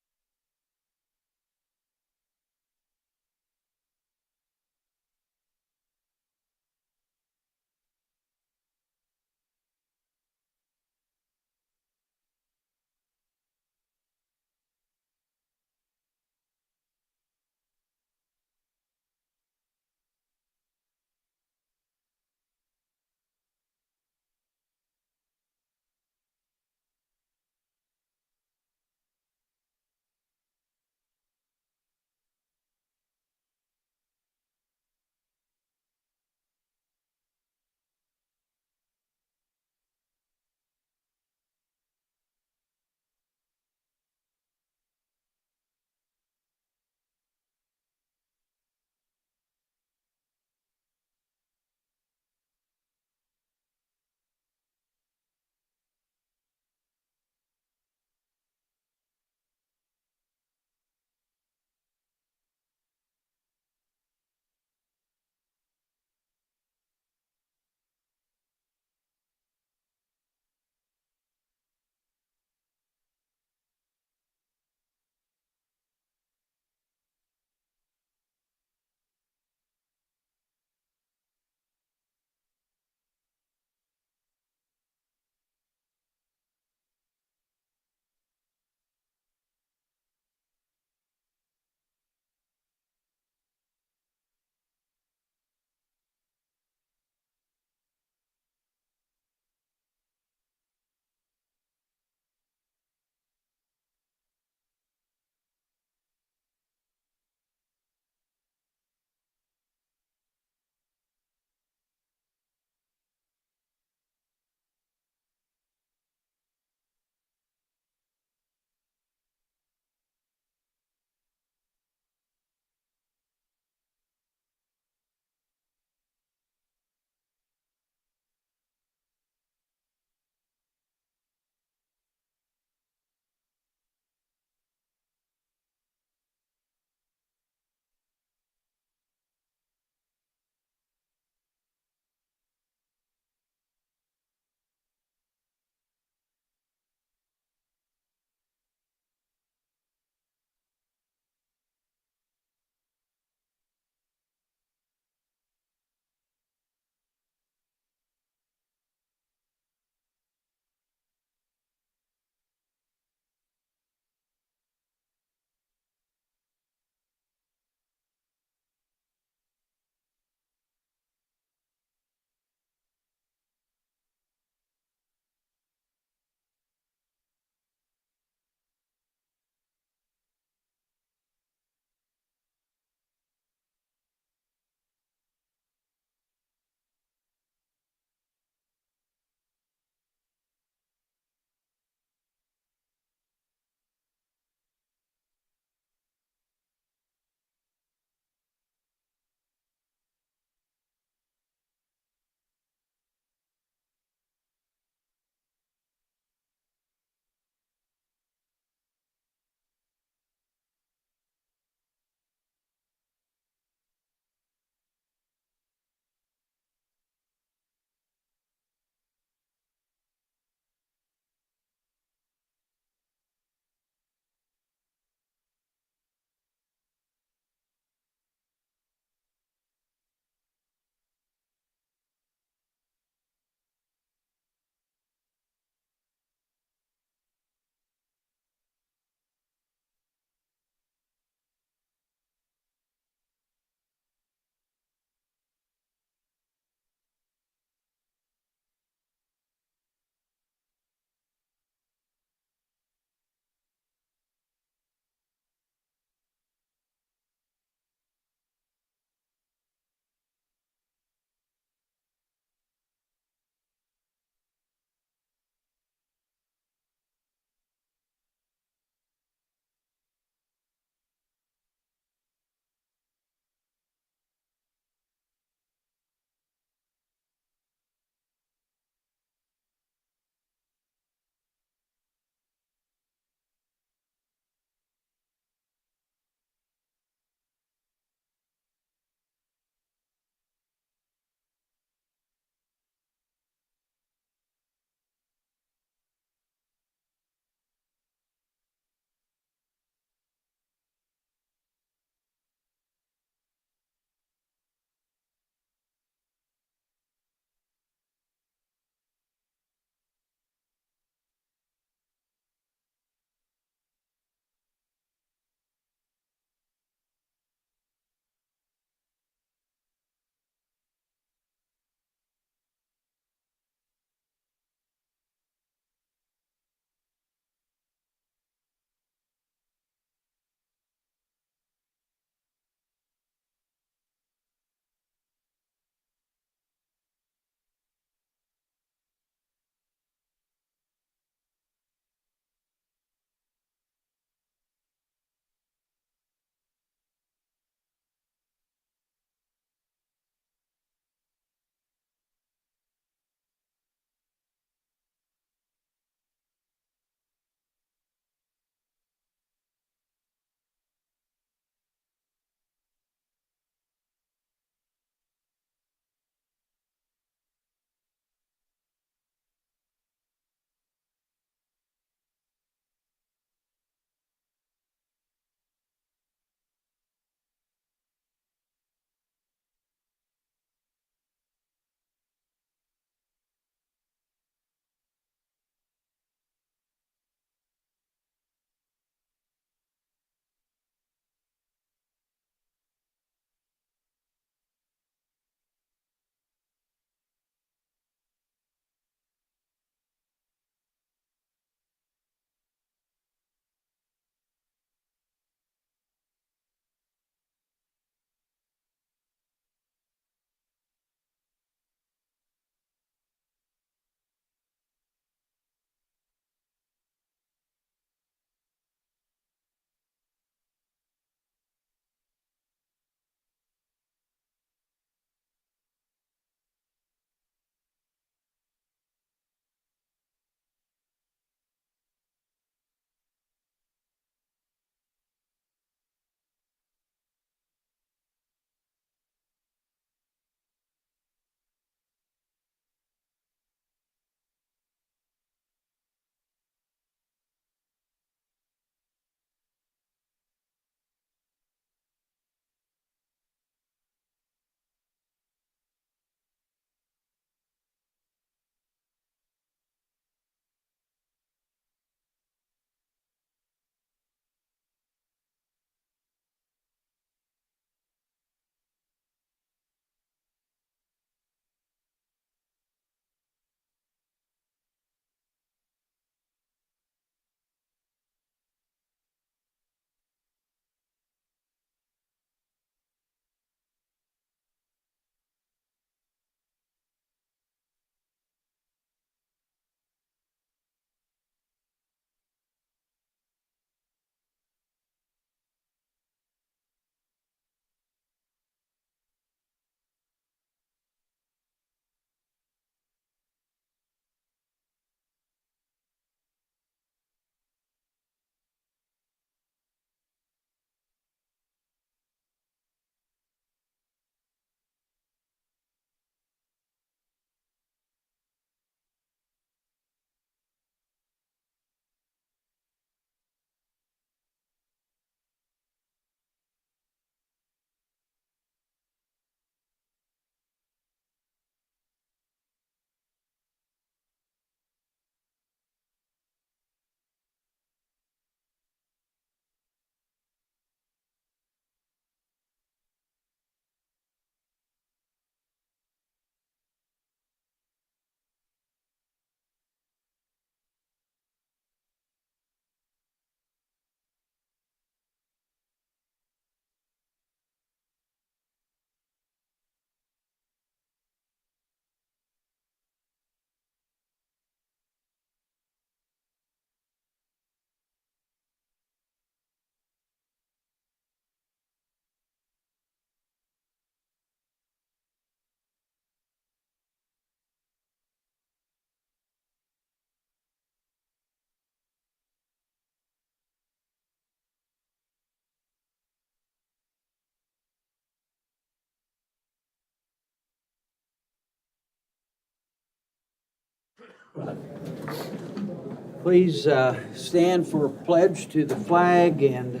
Please stand for a pledge to the flag and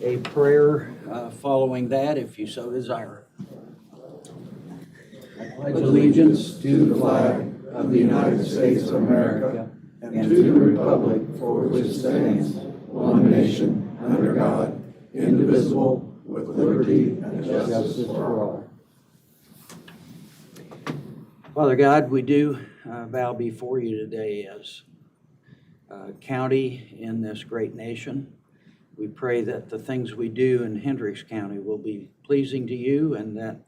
a prayer following that, if you so desire. I pledge allegiance to the flag of the United States of America and to the republic for which it stands, one nation, under God, indivisible, with liberty and justice for all. Father God, we do bow before you today as a county in this great nation. We pray that the things we do in Hendricks County will be pleasing to you, and that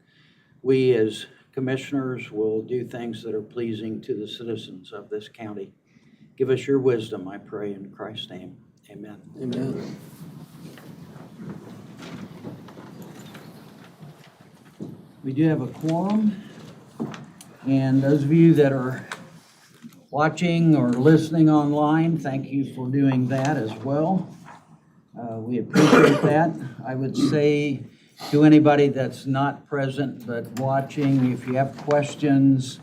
we as commissioners will do things that are pleasing to the citizens of this county. Give us your wisdom, I pray, in Christ's name. Amen. Amen. We do have a quorum, and those of you that are watching or listening online, thank you for doing that as well. We appreciate that. I would say to anybody that's not present but watching, if you have questions,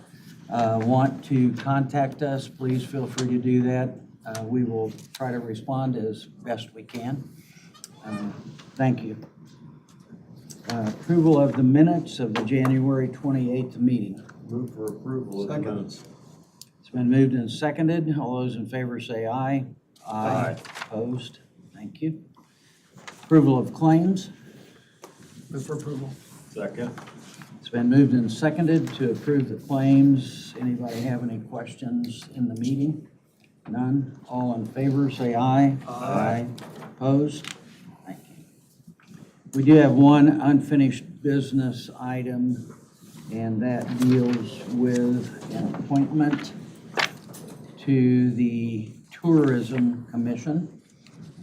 want to contact us, please feel free to do that. We will try to respond as best we can. Thank you. Approval of the minutes of the January 28th meeting. Move for approval of the minutes. It's been moved and seconded. All those in favor say aye. Aye. Opposed? Thank you. Approval of claims. Move for approval. Second. It's been moved and seconded to approve the claims. Anybody have any questions in the meeting? None. All in favor say aye. Aye. Opposed? Thank you. We do have one unfinished business item, and that deals with an appointment to the Tourism Commission.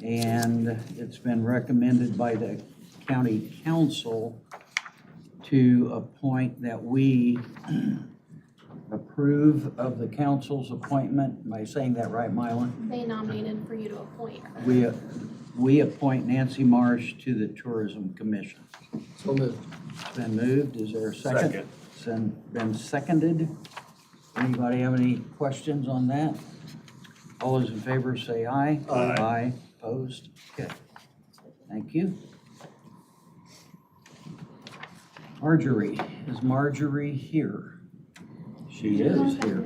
And it's been recommended by the county council to appoint that we approve of the council's appointment. Am I saying that right, Mylan? They nominated for you to appoint her. We appoint Nancy Marsh to the Tourism Commission. So moved. It's been moved. Is there a second? It's been seconded. Anybody have any questions on that? All those in favor say aye. Aye. Aye. Opposed? Okay. Thank you. Marjorie, is Marjorie here? She is here.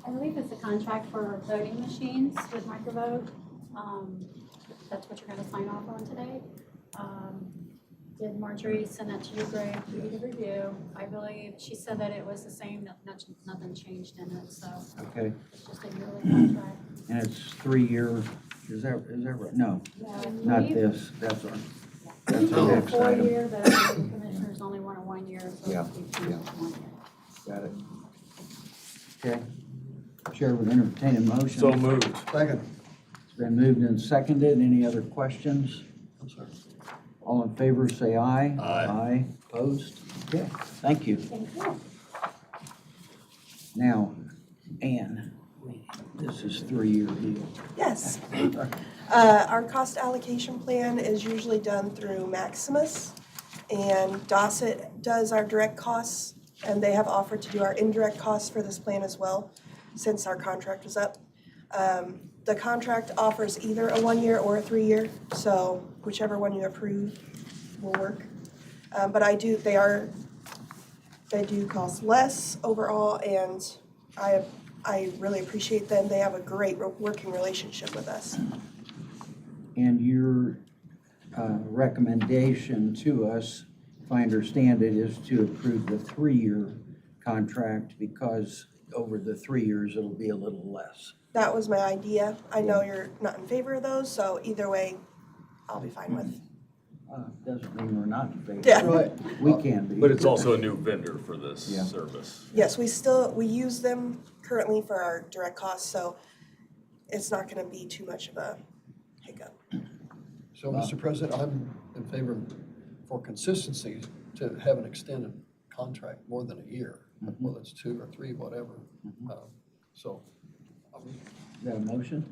I believe it's a contract for voting machines with Microvote. That's what you're gonna sign off on today. Did Marjorie send that to you, Greg, for you to review? I believe, she said that it was the same, nothing changed in it, so. Okay. It's just a yearly contract. And it's 3-year, is that right? No, not this. That's our next item. 4-year, but the commissioners only want a 1 year, so Yeah, we changed it to 1 year. Got it. Okay. Chair would entertain a motion. So moved. Second. It's been moved and seconded. Any other questions? I'm sorry. All in favor, say aye. Aye. Aye. Opposed? Okay, thank you. Thank you. Now, Ann, this is 3-year deal. Yes. Our cost allocation plan is usually done through Maximus, and Dossett does our direct costs, and they have offered to do our indirect costs for this plan as well, since our contract is up. The contract offers either a 1-year or a 3-year, so whichever one you approve will work. But they do cost less overall, and I really appreciate them. They have a great working relationship with us. And your recommendation to us, if I understand it, is to approve the 3-year contract because over the 3 years, it'll be a little less. That was my idea. I know you're not in favor of those, so either way, I'll be fine with. Doesn't mean we're not in favor. Yeah. Right. We can be. But it's also a new vendor for this Yeah. service. Yes, we use them currently for our direct costs, so it's not gonna be too much of a hiccup. So, Mr. President, I'm in favor for consistency to have an extended contract more than a year, whether it's 2 or 3, whatever. So, Is that a motion?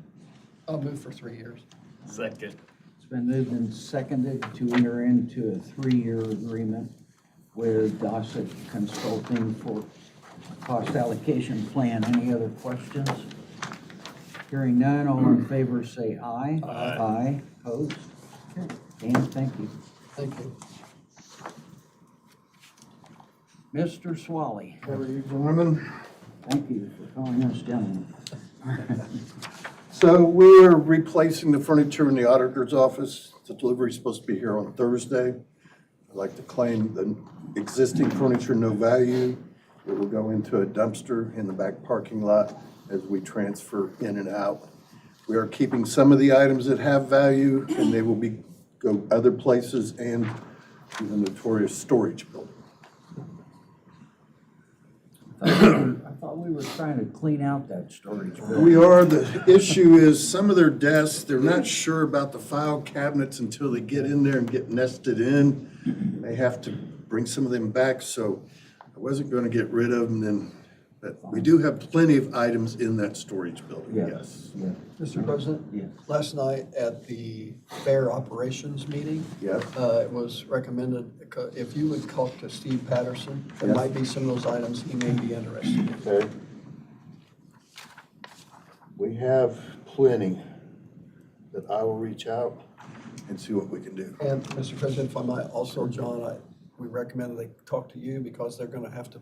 I'll move for 3 years. Second. It's been moved and seconded to enter into a 3-year agreement with Dossett Consulting for cost allocation plan. Any other questions? Hearing none, all in favor say aye. Aye. Opposed? Okay. Dan, thank you. Thank you. Mr. Swally. How are you, gentlemen? Thank you for calling us gentlemen. So we're replacing the furniture in the auditor's office. The delivery's supposed to be here on Thursday. I'd like to claim the existing furniture, no value. It will go into a dumpster in the back parking lot as we transfer in and out. We are keeping some of the items that have value, and they will go other places and to the notorious storage building. I thought we were trying to clean out that storage building. We are. The issue is some of their desks, they're not sure about the file cabinets until they get in there and get nested in. They have to bring some of them back, so I wasn't going to get rid of them then. But we do have plenty of items in that storage building, yes. Yeah. Mr. President? Yes. Last night at the fair operations meeting, Yep. it was recommended, if you would talk to Steve Patterson, there Yes. might be some of those items he may be interested in. Okay. We have plenty that I will reach out and see what we can do. And Mr. President, if I might also, John, we recommend they talk to you because they're gonna have to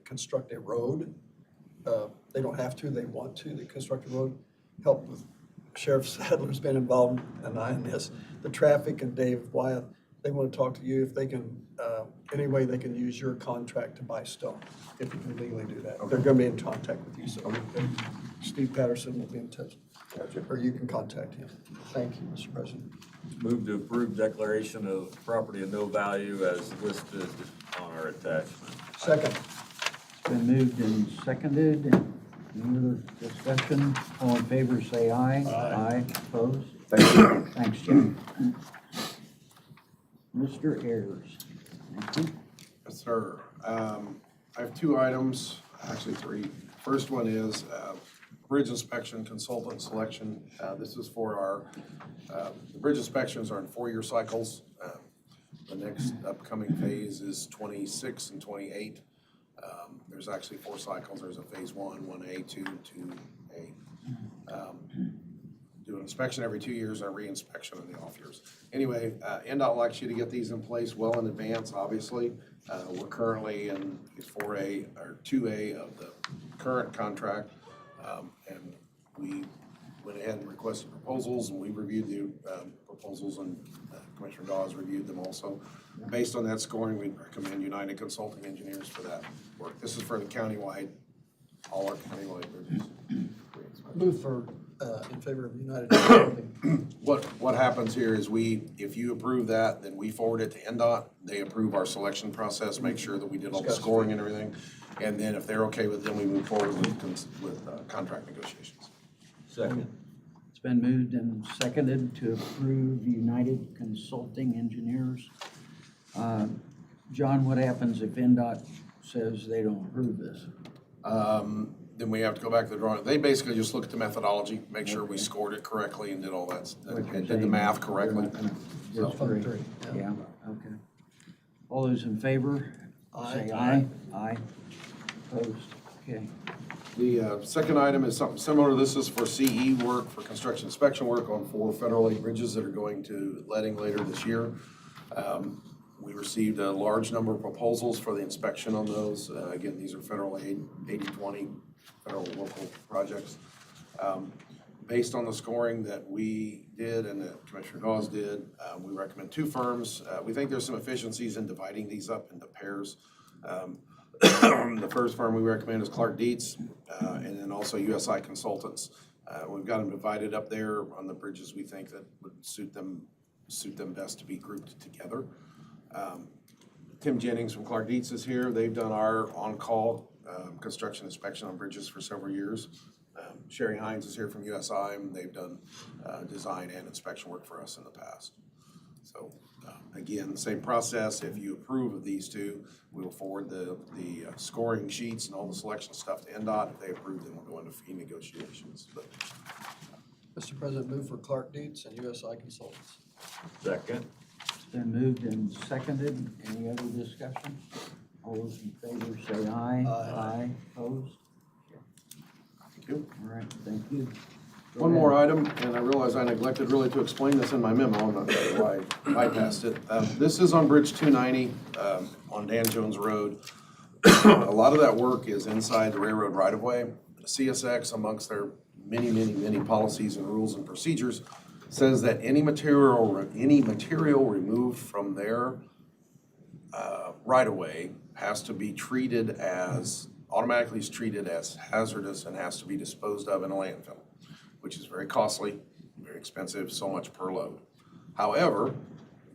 construct a road. They don't have to, they want to, they construct a road. Help with Sheriff Sadler's been involved and I in this. The traffic and Dave Wyeth, they wanna talk to you if they can, any way they can use your contract to buy stone, if you can legally do that. They're gonna be in contact with you, so Steve Patterson will be in touch. Gotcha. Or you can contact him. Thank you, Mr. President. Move to approve declaration of property of no value as listed on our attachment. Second. It's been moved and seconded. Any other discussion? All in favor say aye. Aye. Opposed? Thank you. Thanks, Jim. Mr. Ayers. Thank you. Yes, sir. I have two items, actually three. First one is bridge inspection consultant selection. This is for our, the bridge inspections are in 4-year cycles. The next upcoming phase is 26 and 28. There's actually 4 cycles. There's a phase 1, 1A, 2, 2A. Do an inspection every 2 years and a re-inspection in the off years. Anyway, NDOT likes you to get these in place well in advance, obviously. We're currently in 4A or 2A of the current contract. And we went ahead and requested proposals, and we reviewed the proposals, and Commissioner Dawes reviewed them also. Based on that scoring, we recommend United Consulting Engineers for that work. This is for the countywide, all our countywide bridges. Move for, in favor of United Consulting. What happens here is if you approve that, then we forward it to NDOT. They approve our selection process, make sure that we did all the scoring and everything. And then if they're okay with it, then we move forward with contract negotiations. Second. It's been moved and seconded to approve United Consulting Engineers. John, what happens if NDOT says they don't approve this? Then we have to go back to the drawing. They basically just look at the methodology, make sure we scored it correctly and did all that, and did the math correctly. Just three. Yeah, okay. All those in favor? Say aye. Aye. Opposed? Okay. The second item is something similar to this. Is for CE work, for construction inspection work on 4 federal aid bridges that are going to letting later this year. We received a large number of proposals for the inspection on those. Again, these are federal aid, 80/20 federal local projects. Based on the scoring that we did and that Commissioner Dawes did, we recommend 2 firms. We think there's some efficiencies in dividing these up into pairs. The first firm we recommend is Clark Dietz, and then also USI Consultants. We've got them divided up there on the bridges we think that would suit them best to be grouped together. Tim Jennings from Clark Dietz is here. They've done our on-call construction inspection on bridges for several years. Sherry Hines is here from USI, and they've done design and inspection work for us in the past. So again, same process. If you approve of these 2, we will forward the scoring sheets and all the selection stuff to NDOT. If they approve, then we'll go into fee negotiations. But, Mr. President, move for Clark Dietz and USI Consultants. Second. Been moved and seconded. Any other discussion? All those in favor say aye. Aye. Opposed? Thank you. All right, thank you. Go One more ahead. item, and I realize I neglected really to explain this in my memo, I'm not sure why I bypassed it. This is on Bridge 290, on Dan Jones Road. A lot of that work is inside the railroad right-of-way. CSX, amongst their many policies and rules and procedures, says that any material removed from their right-of-way has to be automatically treated as hazardous and has to be disposed of in a landfill, which is very costly, very expensive, so much per load. However,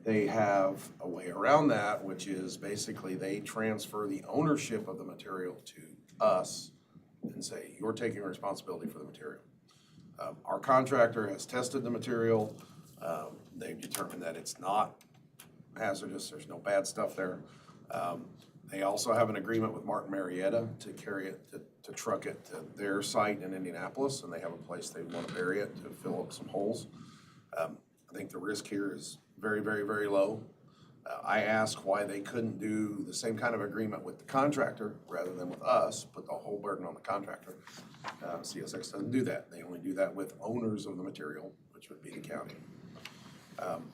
they have a way around that, which is basically they transfer the ownership of the material to us and say, you're taking responsibility for the material. Our contractor has tested the material. They've determined that it's not hazardous. There's no bad stuff there. They also have an agreement with Martin Marietta to carry it, to truck it to their site in Indianapolis, and they have a place they want to bury it to fill up some holes. I think the risk here is very, very, very low. I asked why they couldn't do the same kind of agreement with the contractor rather than with us, put the whole burden on the contractor. CSX doesn't do that. They only do that with owners of the material, which would be the county.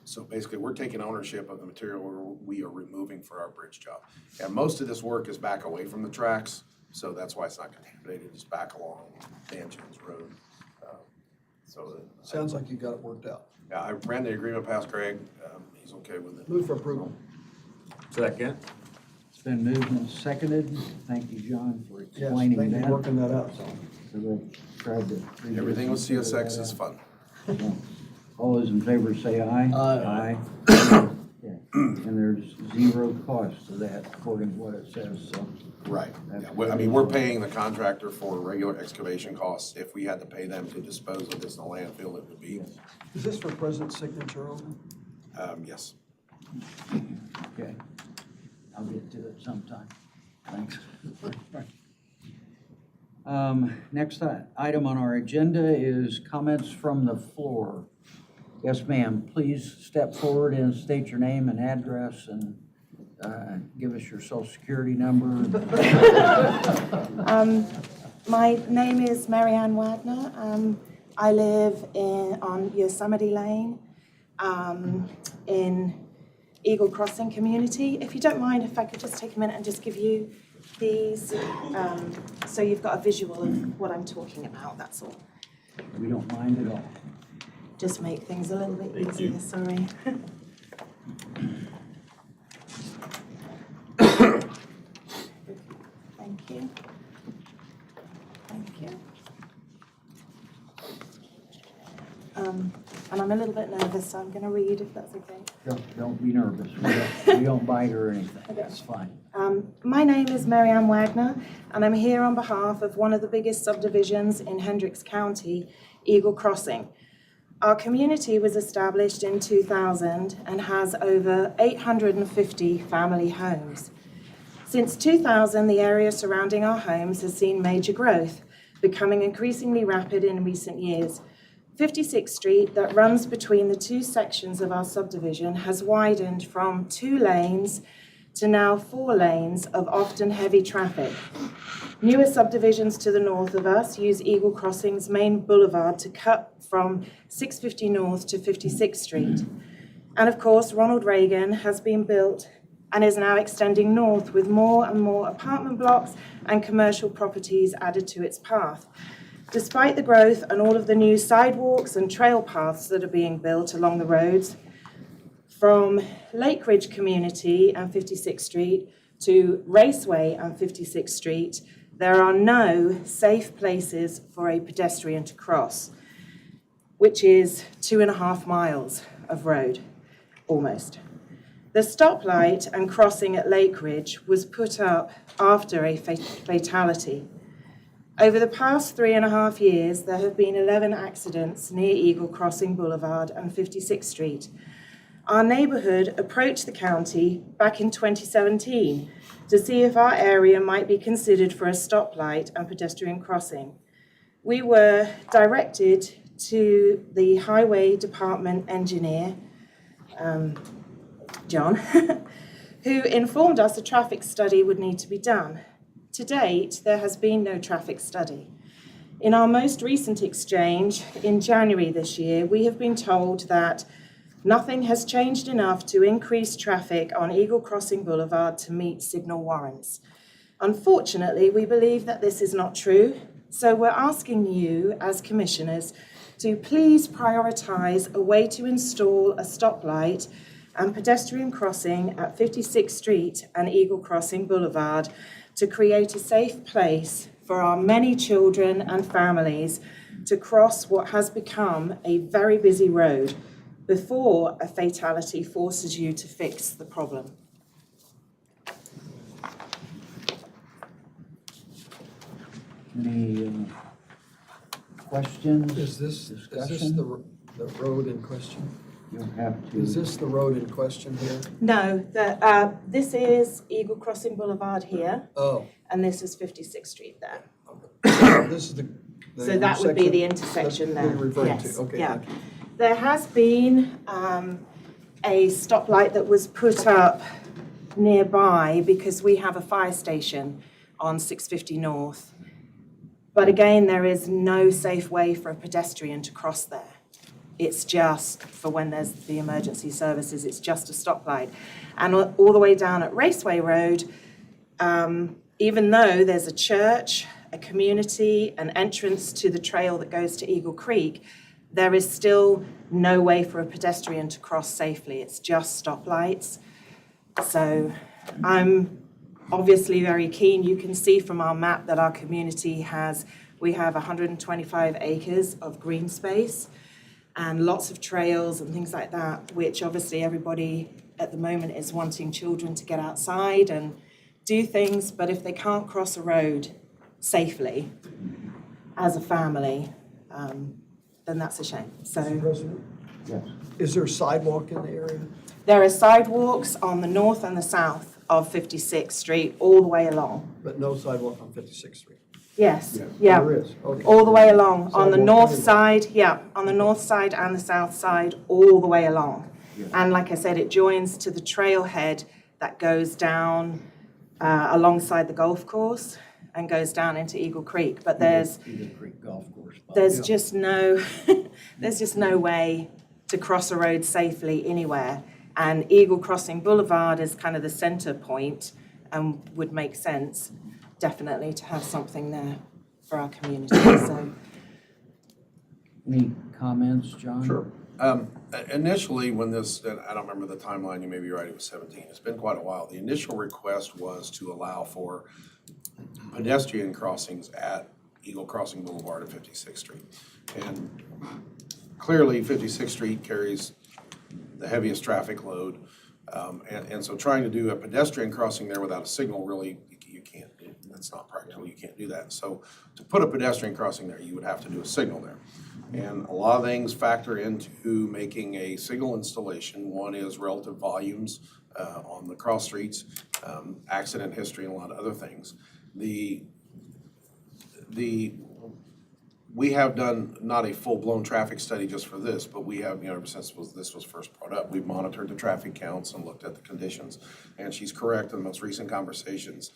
So basically, we're taking ownership of the material we are removing for our bridge job. And most of this work is back away from the tracks, so that's why it's not contaminated. It's back along Dan Jones Road. Sounds like you got it worked out. Yeah, I ran the agreement past Greg. He's okay with it. Move for approval. Second. It's been moved and seconded. Thank you, John, for Yes, explaining that. thank you for working that out. So they tried to. Everything with CSX is fun. All those in favor say aye. Aye. Okay. And there's zero cost to that according to what it says, so. Right. Yeah, I mean, we're paying the contractor for regular excavation costs. If we had to pay them to dispose of this in a landfill, it would be. Is this for President's signature only? Yes. Okay. I'll get to it sometime. Thanks. Next item on our agenda is comments from the floor. Yes, ma'am. Please step forward and state your name and address and give us your social security number. My name is Marianne Wagner. I live on Yosemite Lane in Eagle Crossing community. If you don't mind, if I could just take a minute and just give you these, so you've got a visual of what I'm talking about, that's all. We don't mind at all. Just make things a little bit easier, sorry. Thank you. Thank you. And I'm a little bit nervous, so I'm going to read if that's okay. Don't be nervous. We don't bite or anything. That's fine. My name is Marianne Wagner, and I'm here on behalf of one of the biggest subdivisions in Hendricks County, Eagle Crossing. Our community was established in 2000 and has over 850 family homes. Since 2000, the area surrounding our homes has seen major growth, becoming increasingly rapid in recent years. 56th Street, that runs between the two sections of our subdivision, has widened from 2 lanes to now 4 lanes of often heavy traffic. Newer subdivisions to the north of us use Eagle Crossing's main boulevard to cut from 650 North to 56th Street. And of course, Ronald Reagan has been built and is now extending north with more and more apartment blocks and commercial properties added to its path. Despite the growth and all of the new sidewalks and trail paths that are being built along the roads, from Lake Ridge Community and 56th Street to Raceway and 56th Street, there are no safe places for a pedestrian to cross, which is 2.5 miles of road, almost. The stoplight and crossing at Lake Ridge was put up after a fatality. Over the past 3.5 years, there have been 11 accidents near Eagle Crossing Boulevard and 56th Street. Our neighborhood approached the county back in 2017 to see if our area might be considered for a stoplight and pedestrian crossing. We were directed to the highway department engineer, John, who informed us a traffic study would need to be done. To date, there has been no traffic study. In our most recent exchange in January this year, we have been told that nothing has changed enough to increase traffic on Eagle Crossing Boulevard to meet signal warrants. Unfortunately, we believe that this is not true, so we're asking you as commissioners to please prioritise a way to install a stoplight and pedestrian crossing at 56th Street and Eagle Crossing Boulevard to create a safe place for our many children and families to cross what has become a very busy road before a fatality forces you to fix the problem. Any questions? Is this discussion? the road in question? You'll have to. Is this the road in question here? No, this is Eagle Crossing Boulevard here, Oh, and this is 56th Street there. this is the So that would be the intersection intersection that there. we're referring Yes, to. Okay, yeah. thank you. There has been a stoplight that was put up nearby because we have a fire station on 650 North. But again, there is no safe way for a pedestrian to cross there. It's just for when there's the emergency services, it's just a stoplight. And all the way down at Raceway Road, even though there's a church, a community, an entrance to the trail that goes to Eagle Creek, there is still no way for a pedestrian to cross safely. It's just stoplights. So I'm obviously very keen. You can see from our map that our community we have 125 acres of green space and lots of trails and things like that, which obviously everybody at the moment is wanting children to get outside and do things, but if they can't cross a road safely as a family, then that's a shame. Mr. So President, Yes. is there a sidewalk in the area? there are sidewalks on the north and the south of 56th Street all the way along. But no sidewalk on 56th Street? Yes, yeah. There is, okay. All the way along, on the Sidewalk north everywhere. side, yeah, on the north side and the south side, all the way along. Yeah. And like I said, it joins to the trailhead that goes down alongside the golf course and goes down into Eagle Creek. But there's Eagle Creek Golf Course. there's just no there's just no way to cross a road safely anywhere. And Eagle Crossing Boulevard is kind of the center point and would make sense definitely to have something there for our community. So Any comments, John? Sure. Initially, when this, and I don't remember the timeline, you may be right, it was 17. It's been quite a while. The initial request was to allow for pedestrian crossings at Eagle Crossing Boulevard at 56th Street. And clearly, 56th Street carries the heaviest traffic load. And so trying to do a pedestrian crossing there without a signal, really, you can't, that's not practical, you can't do that. So to put a pedestrian crossing there, you would have to do a signal there. And a lot of things factor into making a signal installation. One is relative volumes on the cross streets, accident history, and a lot of other things. We have done not a full-blown traffic study just for this, but we have, ever since this was first brought up, we've monitored the traffic counts and looked at the conditions. And she's correct in the most recent conversations.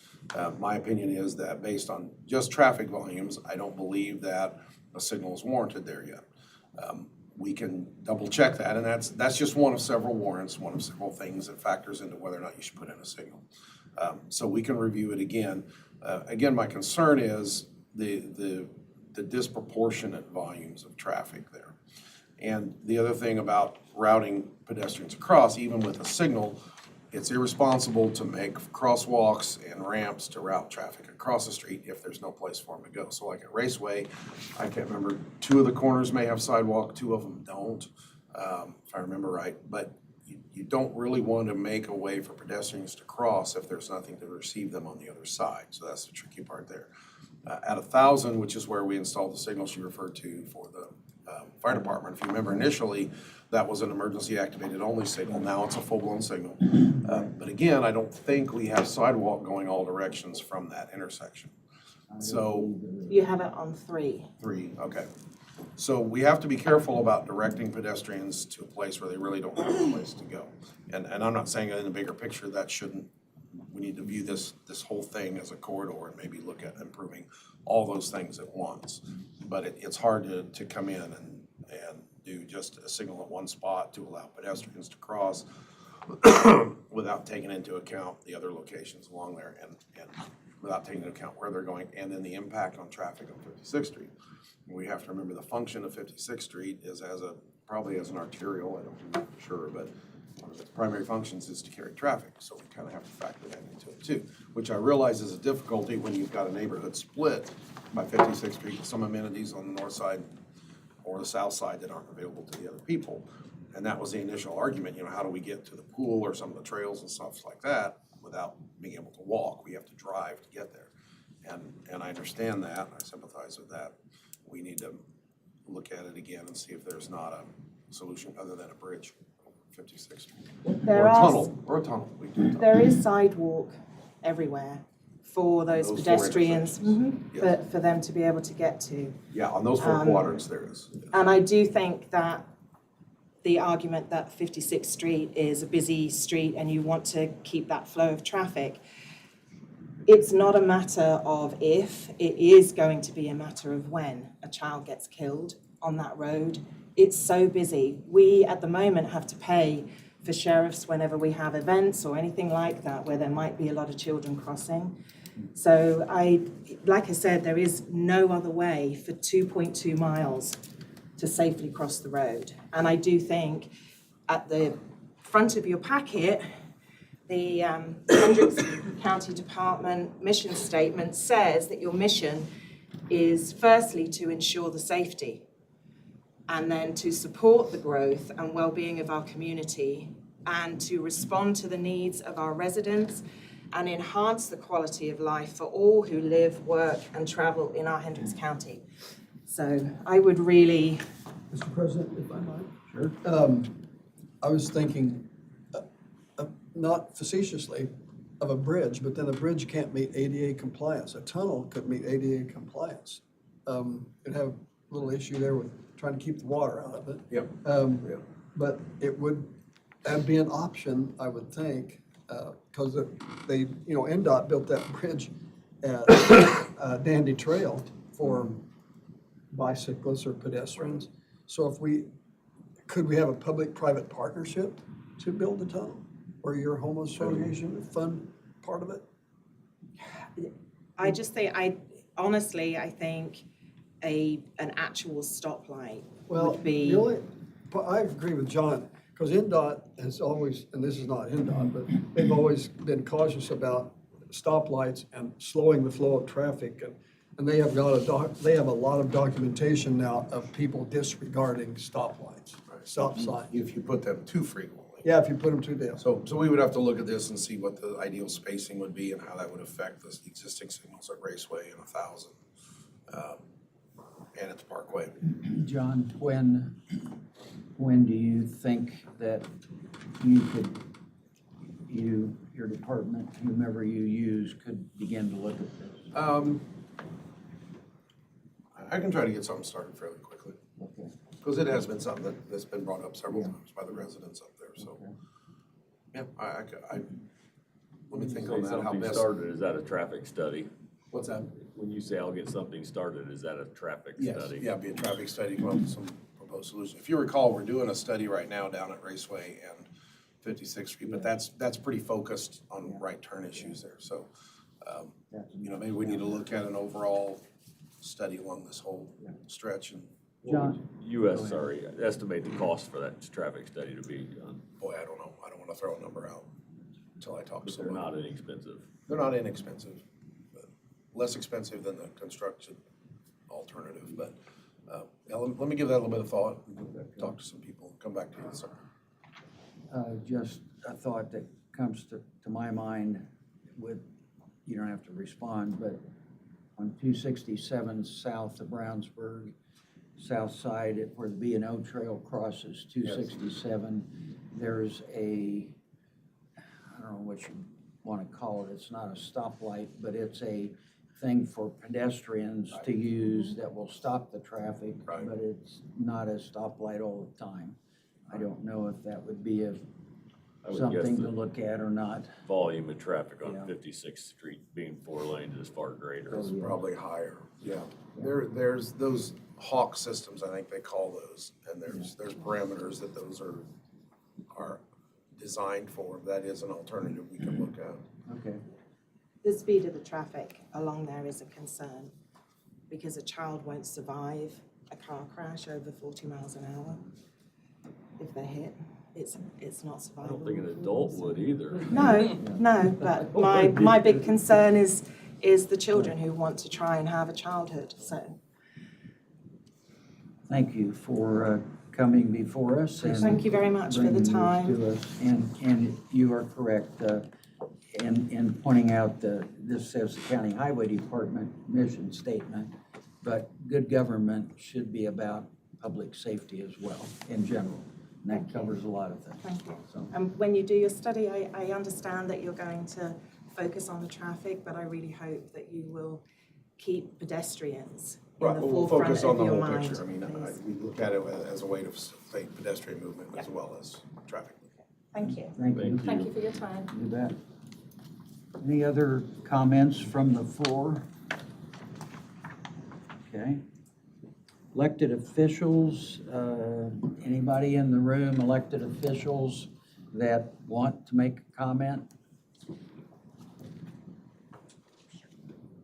My opinion is that based on just traffic volumes, I don't believe that a signal is warranted there yet. We can double-check that, and that's just one of several warrants, one of several things that factors into whether or not you should put in a signal. So we can review it again. Again, my concern is the disproportionate volumes of traffic there. And the other thing about routing pedestrians across, even with a signal, it's irresponsible to make crosswalks and ramps to route traffic across the street if there's no place for them to go. So like at Raceway, I can't remember, 2 of the corners may have sidewalk, 2 of them don't, if I remember right. But you don't really want to make a way for pedestrians to cross if there's nothing to receive them on the other side. So that's the tricky part there. At 1,000, which is where we installed the signal she referred to for the fire department. If you remember initially, that was an emergency activated only signal. Now it's a full-blown signal. But again, I don't think we have sidewalk going all directions from that intersection. So you have it on 3. 3, okay. So we have to be careful about directing pedestrians to a place where they really don't have a place to go. And I'm not saying in the bigger picture that shouldn't, we need to view this whole thing as a corridor and maybe look at improving all those things at once. But it's hard to come in and do just a signal at one spot to allow pedestrians to cross without taking into account the other locations along there and without taking into account where they're going and then the impact on traffic on 56th Street. We have to remember the function of 56th Street is probably as an arterial, I don't know for sure, but one of its primary functions is to carry traffic. So we kind of have to factor that into it too, which I realize is a difficulty when you've got a neighborhood split by 56th Street with some amenities on the north side or the south side that aren't available to the other people. And that was the initial argument, how do we get to the pool or some of the trails and stuff like that without being able to walk? We have to drive to get there. And I understand that, I sympathize with that. We need to look at it again and see if there's not a solution other than a bridge over 56th Street. Or a tunnel. We do a tunnel. There is sidewalk everywhere for those pedestrians, Yes. for them to be able to get to. Yeah, on those four quadrants there is. And I do think that the argument that 56th Street is a busy street and you want to keep that flow of traffic, it's not a matter of if, it is going to be a matter of when a child gets killed on that road. It's so busy. We, at the moment, have to pay for sheriffs whenever we have events or anything like that where there might be a lot of children crossing. So like I said, there is no other way for 2.2 miles to safely cross the road. And I do think at the front of your packet, the Hendricks County Department mission statement says that your mission is firstly to ensure the safety and then to support the growth and well-being of our community and to respond to the needs of our residents and enhance the quality of life for all who live, work, and travel in our Hendricks County. So I would really... Mr. President, if I might. Sure. I was thinking, not facetiously, of a bridge, but then a bridge can't meet ADA compliance. A tunnel could meet ADA compliance. It'd have a little issue there with trying to keep the water out of it. Yep. But it would be an option, I would think, because they, NDOT built that bridge at Dandy Trail for bicyclists or pedestrians. So could we have a public-private partnership to build the tunnel? Or your home association would fund part of it? I just think, honestly, I think an actual stoplight would be... I agree with John, because NDOT has always, and this is not NDOT, but they've always been cautious about stoplights and slowing the flow of traffic. And they have a lot of documentation now of people disregarding stoplights, stop signs. If you put them too frequently. Yeah, if you put them too down. So we would have to look at this and see what the ideal spacing would be and how that would affect the existing signals at Raceway and 1000 and at the Parkway. John, when do you think that you could, your department, whomever you use, could begin to look at this? I can try to get something started fairly quickly. Okay. Because it has been something that's been brought up several times by the residents up there, so. Yeah, let me think on that, how Something best. started, is that a traffic study? What's that? When you say I'll get something started, is that a traffic Yes, study? yeah, be a traffic study, come up with some proposed solution. If you recall, we're doing a study right now down at Raceway and 56th Street, but that's pretty focused on right turn issues there. So, maybe we need to look at an overall study along this whole stretch and. John? Estimate the cost for that traffic study to be done. Boy, I don't know. I don't want to throw a number out until I talk to They're someone. not inexpensive. They're not inexpensive, but less expensive than the construction alternative. But let me give that a little bit of thought, talk to some people, come back to you, sir. Just a thought that comes to my mind with, you don't have to respond, but on 267 south of Brownsburg, south side where the B&O Trail crosses 267, there's I don't know what you want to call it, it's not a stoplight, but it's a thing for pedestrians to use that will stop the traffic, Right. but it's not a stoplight all the time. I don't know if that would be I would guess something to the look at or not. volume of traffic on Yeah. 56th Street being 4 lanes is far greater. It's probably higher, yeah. There's those hawk systems, I think they call those, and there's parameters that those are designed for. That is an alternative we can look at. Okay. The speed of the traffic along there is a concern because a child won't survive a car crash over 40 miles an hour. If they're hit, it's not I survivable. don't think an adult would either. No, but my big concern is the children who want to try and have a childhood, so. Thank you for coming before us. And Thank you very much for the bringing this time. to us. And you are correct in pointing out this says the County Highway Department mission statement, but good government should be about public safety as well, in general. And that covers a lot of things. Thank you. So, And when you do your study, I understand that you're going to focus on the traffic, but I really hope that you will keep pedestrians in Right, the we'll forefront focus on of the your whole mind. picture. I mean, please. we look at it as a way to facilitate pedestrian movement as well as traffic. Thank you. thank you. Thank you for your time. You bet. Any other comments from the floor? Okay. Elected officials, anybody in the room, elected officials that want to make a comment?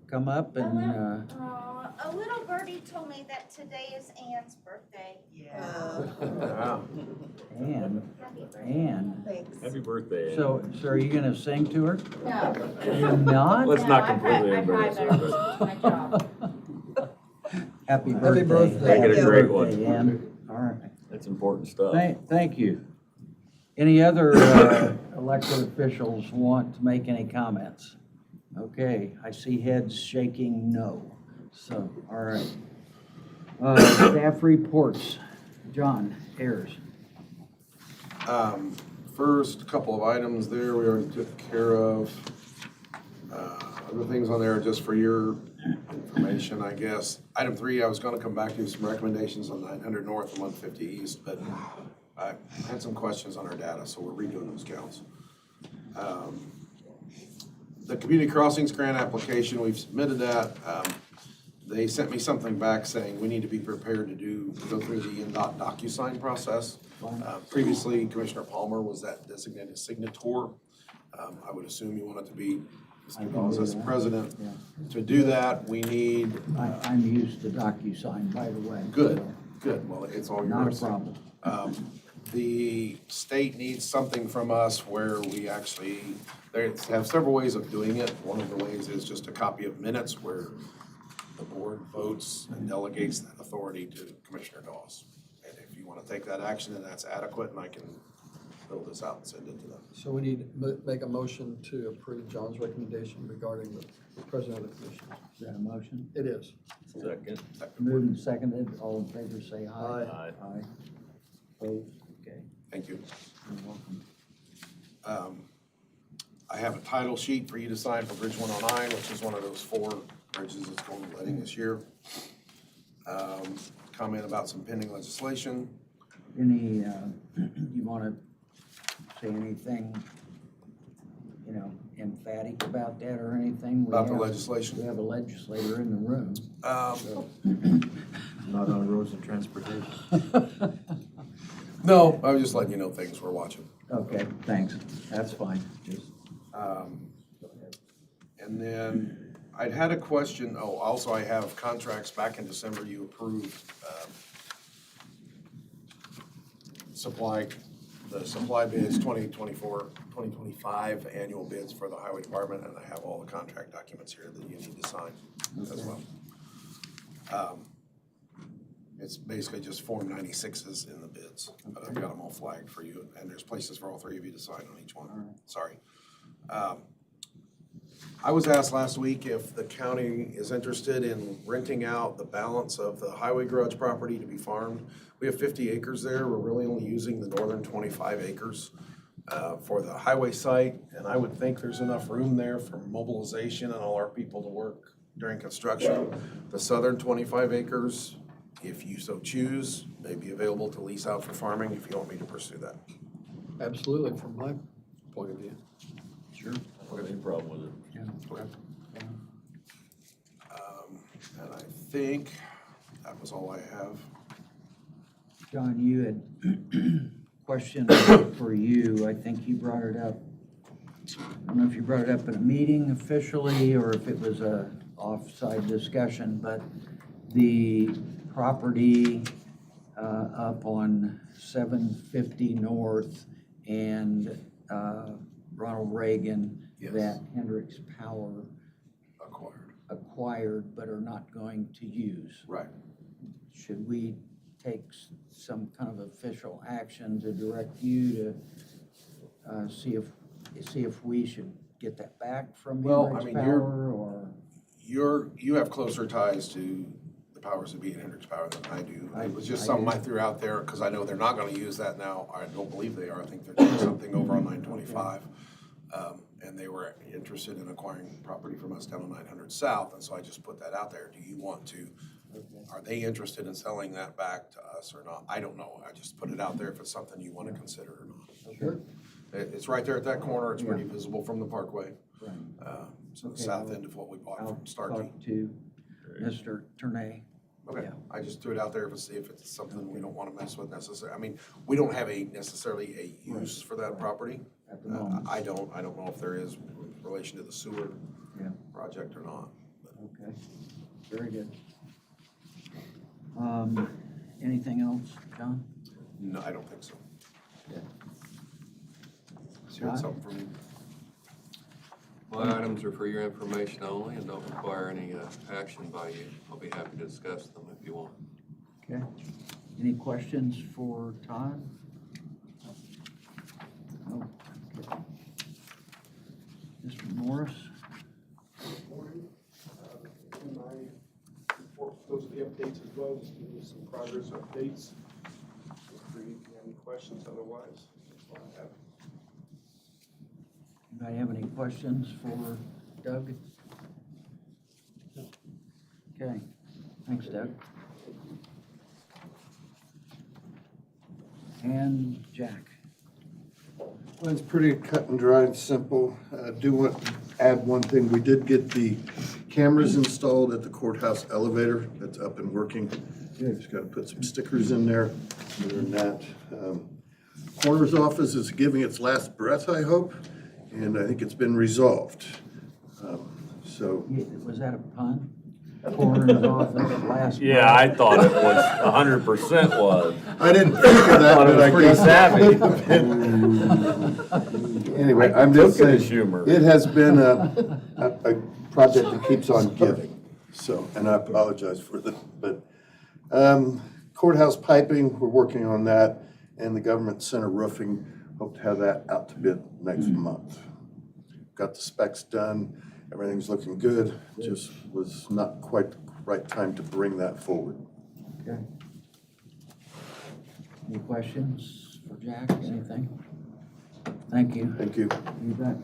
Come up and, A little birdie told me that today is Anne's birthday. Ann, Thanks. Happy birthday, Ann. so are you gonna sing to her? No. You're not? Let's No, not I completely try embarrass better. her. It's my job. Happy birthday. birthday. Make it a Happy great birthday, one. Ann. All right. That's important stuff. Thank you. Any other elected officials want to make any comments? Okay, I see heads shaking no. So, all right. Staff reports. John Ayers. First couple of items there, we already took care of. Other things on there just for your information, I guess. Item 3, I was gonna come back to you with some recommendations on 900 North and 150 East, but I had some questions on our data, so we're redoing those counts. The community crossings grant application, we've submitted that. They sent me something back saying we need to be prepared to go through the NDOT DocuSign process. Previously, Commissioner Palmer was that designated signator. I would assume you want it to be Mr. Dawes as the president. Yeah. To do that, we need. I'm used to DocuSign, by the way. Good, so good. Well, it's all Not a yours. problem. The state needs something from us where we actually, they have several ways of doing it. One of the ways is just a copy of minutes where the board votes and delegates that authority to Commissioner Dawes. And if you want to take that action, then that's adequate, and I can fill this out and send it to them. So we need to make a motion to approve John's recommendation regarding the president of the commission. Is that a motion? It is. Second. Moved and seconded. All in favor, say aye. Aye. Aye. Opposed? Okay. Thank you. You're welcome. I have a title sheet for you to sign for Bridge 109, which is one of those 4 bridges that's going to letting this year. Comment about some pending legislation. Any, you want to say anything, emphatic about that or anything? About the legislation? We have a legislator in the room. Not on roads and transportation. No, I was just letting you know things we're watching. Okay, thanks. That's fine. Just And then I'd had a question, also I have contracts back in December you approved, the supply bids 2025 annual bids for the highway department, and I have all the contract documents here that you need to sign as well. It's basically just Form 96s in the bids, but I've got them all flagged for you, and there's places for all 3 of you to sign on each one. Sorry. I was asked last week if the county is interested in renting out the balance of the highway garage property to be farmed. We have 50 acres there. We're really only using the northern 25 acres for the highway site, and I would think there's enough room there for mobilization and all our people to work during construction. The southern 25 acres, if you so choose, may be available to lease out for farming if you want me to pursue that. Absolutely, from my point of view. Sure. I don't have any problem with it. And I think that was all I have. John, you had question for you. I think you brought it up. I don't know if you brought it up in a meeting officially or if it was a off-site discussion, but the property up on 750 North and Ronald Reagan that Hendricks Power acquired but are not going to use. Right. Should we take some kind of official action to direct you to see if we should get that back from Hendricks Power, or? You have closer ties to the powers that be at Hendricks Power than I do. It was just something I threw out there because I know they're not going to use that now. I don't believe they are. I think they're doing something over on 925. And they were interested in acquiring property from us down on 900 South, and so I just put that out there. Do you want to, are they interested in selling that back to us or not? I don't know. I just put it out there if it's something you want to consider or not. Sure. It's right there at that corner. It's pretty visible from the parkway. Right. So the south end of what we bought from Starkey. I'll talk to Mr. Ternay. Okay, I just threw it out there to see if it's something we don't want to mess with necessarily. I mean, we don't have necessarily a use for that property. At the moment. I don't know if there is in relation to the sewer project or not. Okay, very good. Anything else, John? No, I don't think so. Okay. So something from you? My items are for your information only and don't require any action by you. I'll be happy to discuss them if you want. Okay. Any questions for Todd? No. Okay. Mr. Morris? Good morning. In my report, those are the updates as well, just give you some progress updates. Feel free if you have any questions, otherwise, that's all I have. Anybody have any questions for Doug? Okay, thanks, Doug. And Jack? Well, it's pretty cut and dry and simple. I do want to add one thing. We did get the cameras installed at the courthouse elevator. That's up and working. Just got to put some stickers in there. Other than that, coroner's office is giving its last breath, I hope, and I think it's been resolved. So. Was that a pun? Coroner's office, last. Yeah, I thought it was 100% was. I didn't think of that, but I pretty guess. savvy. Anyway, I'm just saying, it has been a project that keeps on giving. So, and I apologize for that, but courthouse piping, we're working on that, and the government center roofing, hope to have that out to bid next month. Got the specs done, everything's looking good, just was not quite the right time to bring that forward. Okay. Any questions for Jack, anything? Thank you. Thank you. You bet.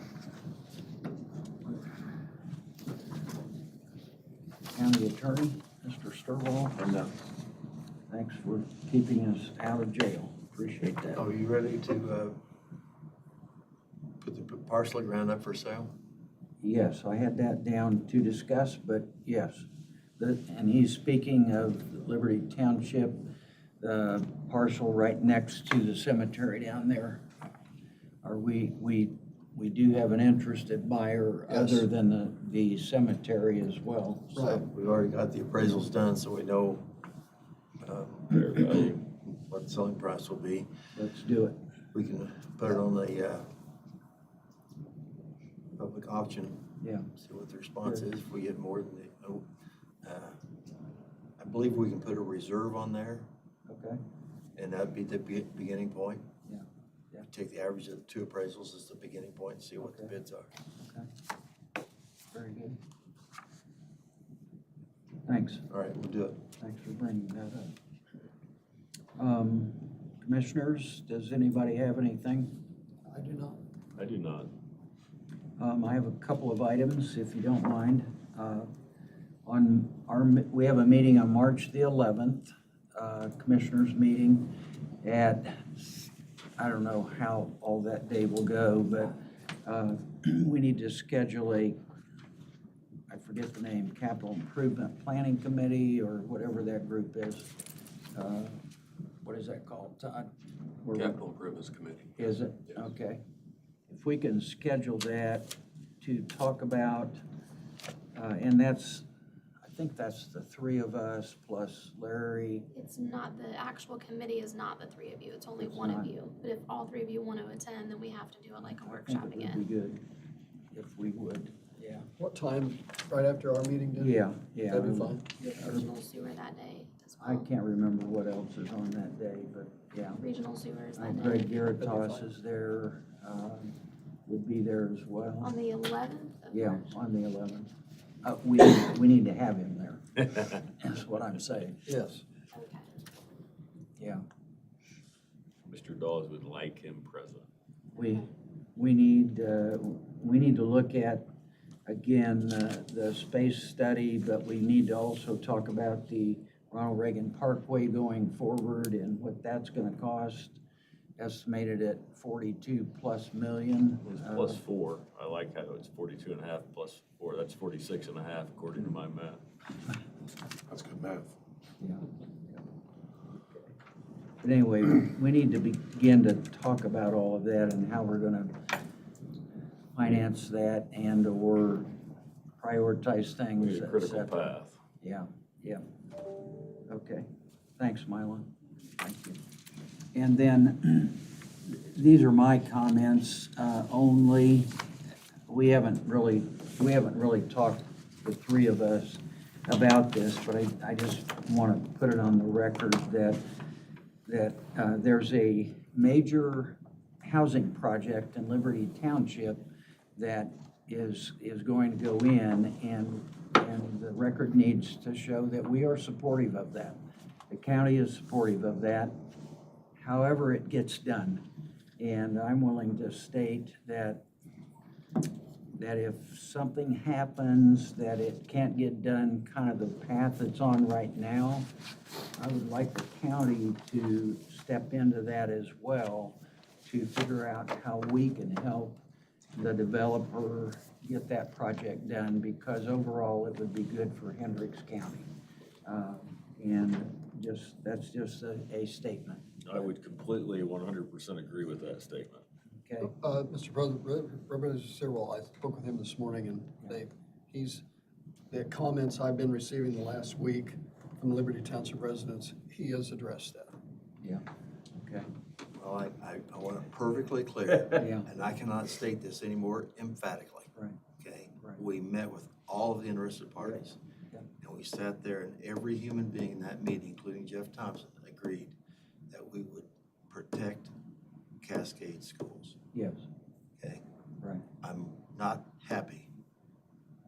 County Attorney, Mr. Sturwall. No. Thanks for keeping us out of jail. Appreciate that. Are you ready to put the parcel of ground up for sale? Yes, I had that down to discuss, but yes. And he's speaking of Liberty Township, the parcel right next to the cemetery down there. We do have an interested buyer other than the cemetery as well. So. Right, we've already got the appraisals done, so we know what the selling price will be. Let's do it. We can put it on the public auction. Yeah. See what the response is. If we get more than I believe we can put a reserve on there. Okay. And that'd be the beginning point. Yeah. Yeah. Take the average of the two appraisals as the beginning point and see what the bids are. Okay. Very good. Thanks. All right, we'll do it. Thanks for bringing that up. Commissioners, does anybody have anything? I do not. I do not. I have a couple of items, if you don't mind. we have a meeting on March the 11th, Commissioners meeting at, I don't know how all that day will go, but we need to schedule I forget the name, Capital Improvement Planning Committee or whatever that group is. What is that called, Todd? Capital Improvements Committee. Is it? Yes. Okay. If we can schedule that to talk about, and I think that's the three of us plus Larry. It's not, the actual committee is not the three of you, it's only It's one not. of you. But if all three of you want to attend, then we have to do it like a I think workshop it would again. be good if we would, yeah. What time, right after our meeting, Denny? Yeah. That'd be fine. Regional sewer that day as I well. can't remember what else is on that day, but yeah. Regional sewers that day. Greg Garitas is there, would be there as well. On the 11th of Yeah, March. on the 11th. We need to have him there. That's what I'm saying. Yes. Okay. Yeah. Mr. Dawes would like him present. We need to look at, again, the space study, but we need to also talk about the Ronald Reagan Parkway going forward and what that's gonna cost, estimated at 42+ million. It's plus 4. I like how it's 42.5 plus 4. That's 46.5 according to my math. That's good math. Yeah. But anyway, we need to begin to talk about all of that and how we're gonna finance that and or prioritize We things, need a et critical cetera. path. Yeah, yeah. Okay, thanks, Mylon. Thank you. And then, these are my comments only. We haven't really talked, the three of us, about this, but I just want to put it on the record that there's a major housing project in Liberty Township that is going to go in, and the record needs to show that we are supportive of that. The county is supportive of that, however it gets done. And I'm willing to state that if something happens, that it can't get done kind of the path it's on right now, I would like the county to step into that as well to figure out how we can help the developer get that project done, because overall it would be good for Hendricks County. And that's just a statement. I would completely 100% agree with that statement. Okay. Mr. President, Representative Sirwell, I spoke with him this morning, and the comments I've been receiving the last week from Liberty Township residents, he has addressed that. Yeah, okay. Well, I want it perfectly clear, Yeah. and I cannot state this any more emphatically. Right. Okay? Right. We met with all of the interested parties. Yeah. And we sat there, and every human being in that meeting, including Jeff Thompson, agreed that we would protect Cascade schools. Yes. Okay? Right. I'm not happy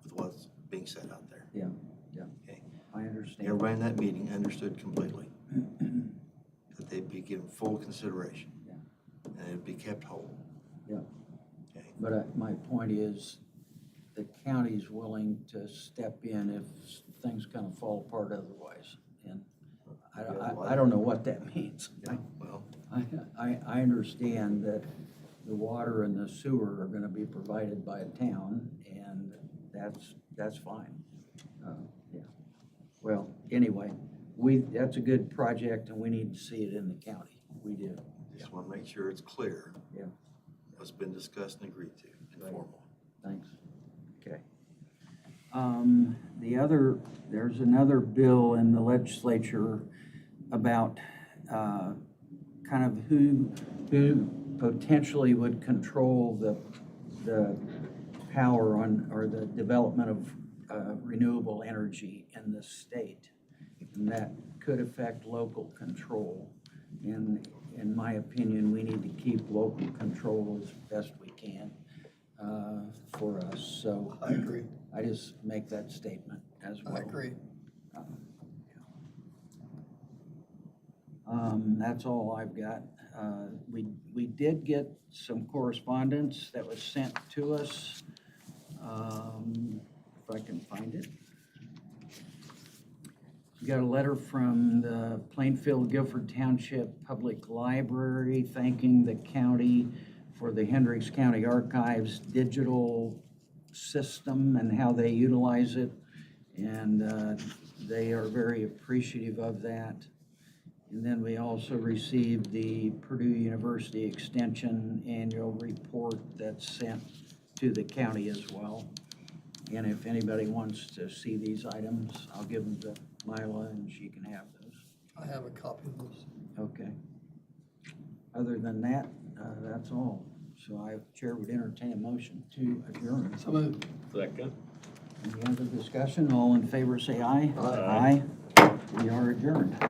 with what's being said out there. Yeah, yeah. Okay? I understand. Everybody in that meeting understood completely that they'd be given full consideration. Yeah. And it'd be kept whole. Yeah. Okay? But my point is, the county's willing to step in if things kind of fall apart otherwise. And I don't know what that means. Yeah, well, I understand that the water and the sewer are gonna be provided by a town, and that's fine. Yeah. Well, anyway, that's a good project, and we need to see it in the county. We do. just want to make sure it's clear. Yeah. What's been discussed and agreed to and formal. Thanks. Okay. There's another bill in the legislature about kind of who potentially would control the power on, or the development of renewable energy in the state. And that could affect local control. And in my opinion, we need to keep local control as best we can for us. So I agree. I just make that statement as well. I agree. That's all I've got. We did get some correspondence that was sent to us. If I can find it. We got a letter from the Plainfield Guilford Township Public Library thanking the county for the Hendricks County Archives digital system and how they utilize it. And they are very appreciative of that. And then we also received the Purdue University Extension annual report that's sent to the county as well. And if anybody wants to see these items, I'll give them to Mila and she can have those. I have a copy of this. Okay. Other than that, that's all. So Chair would entertain a motion to adjourn. So moved. Second. Any other discussion? All in favor, say aye. Aye. We are adjourned.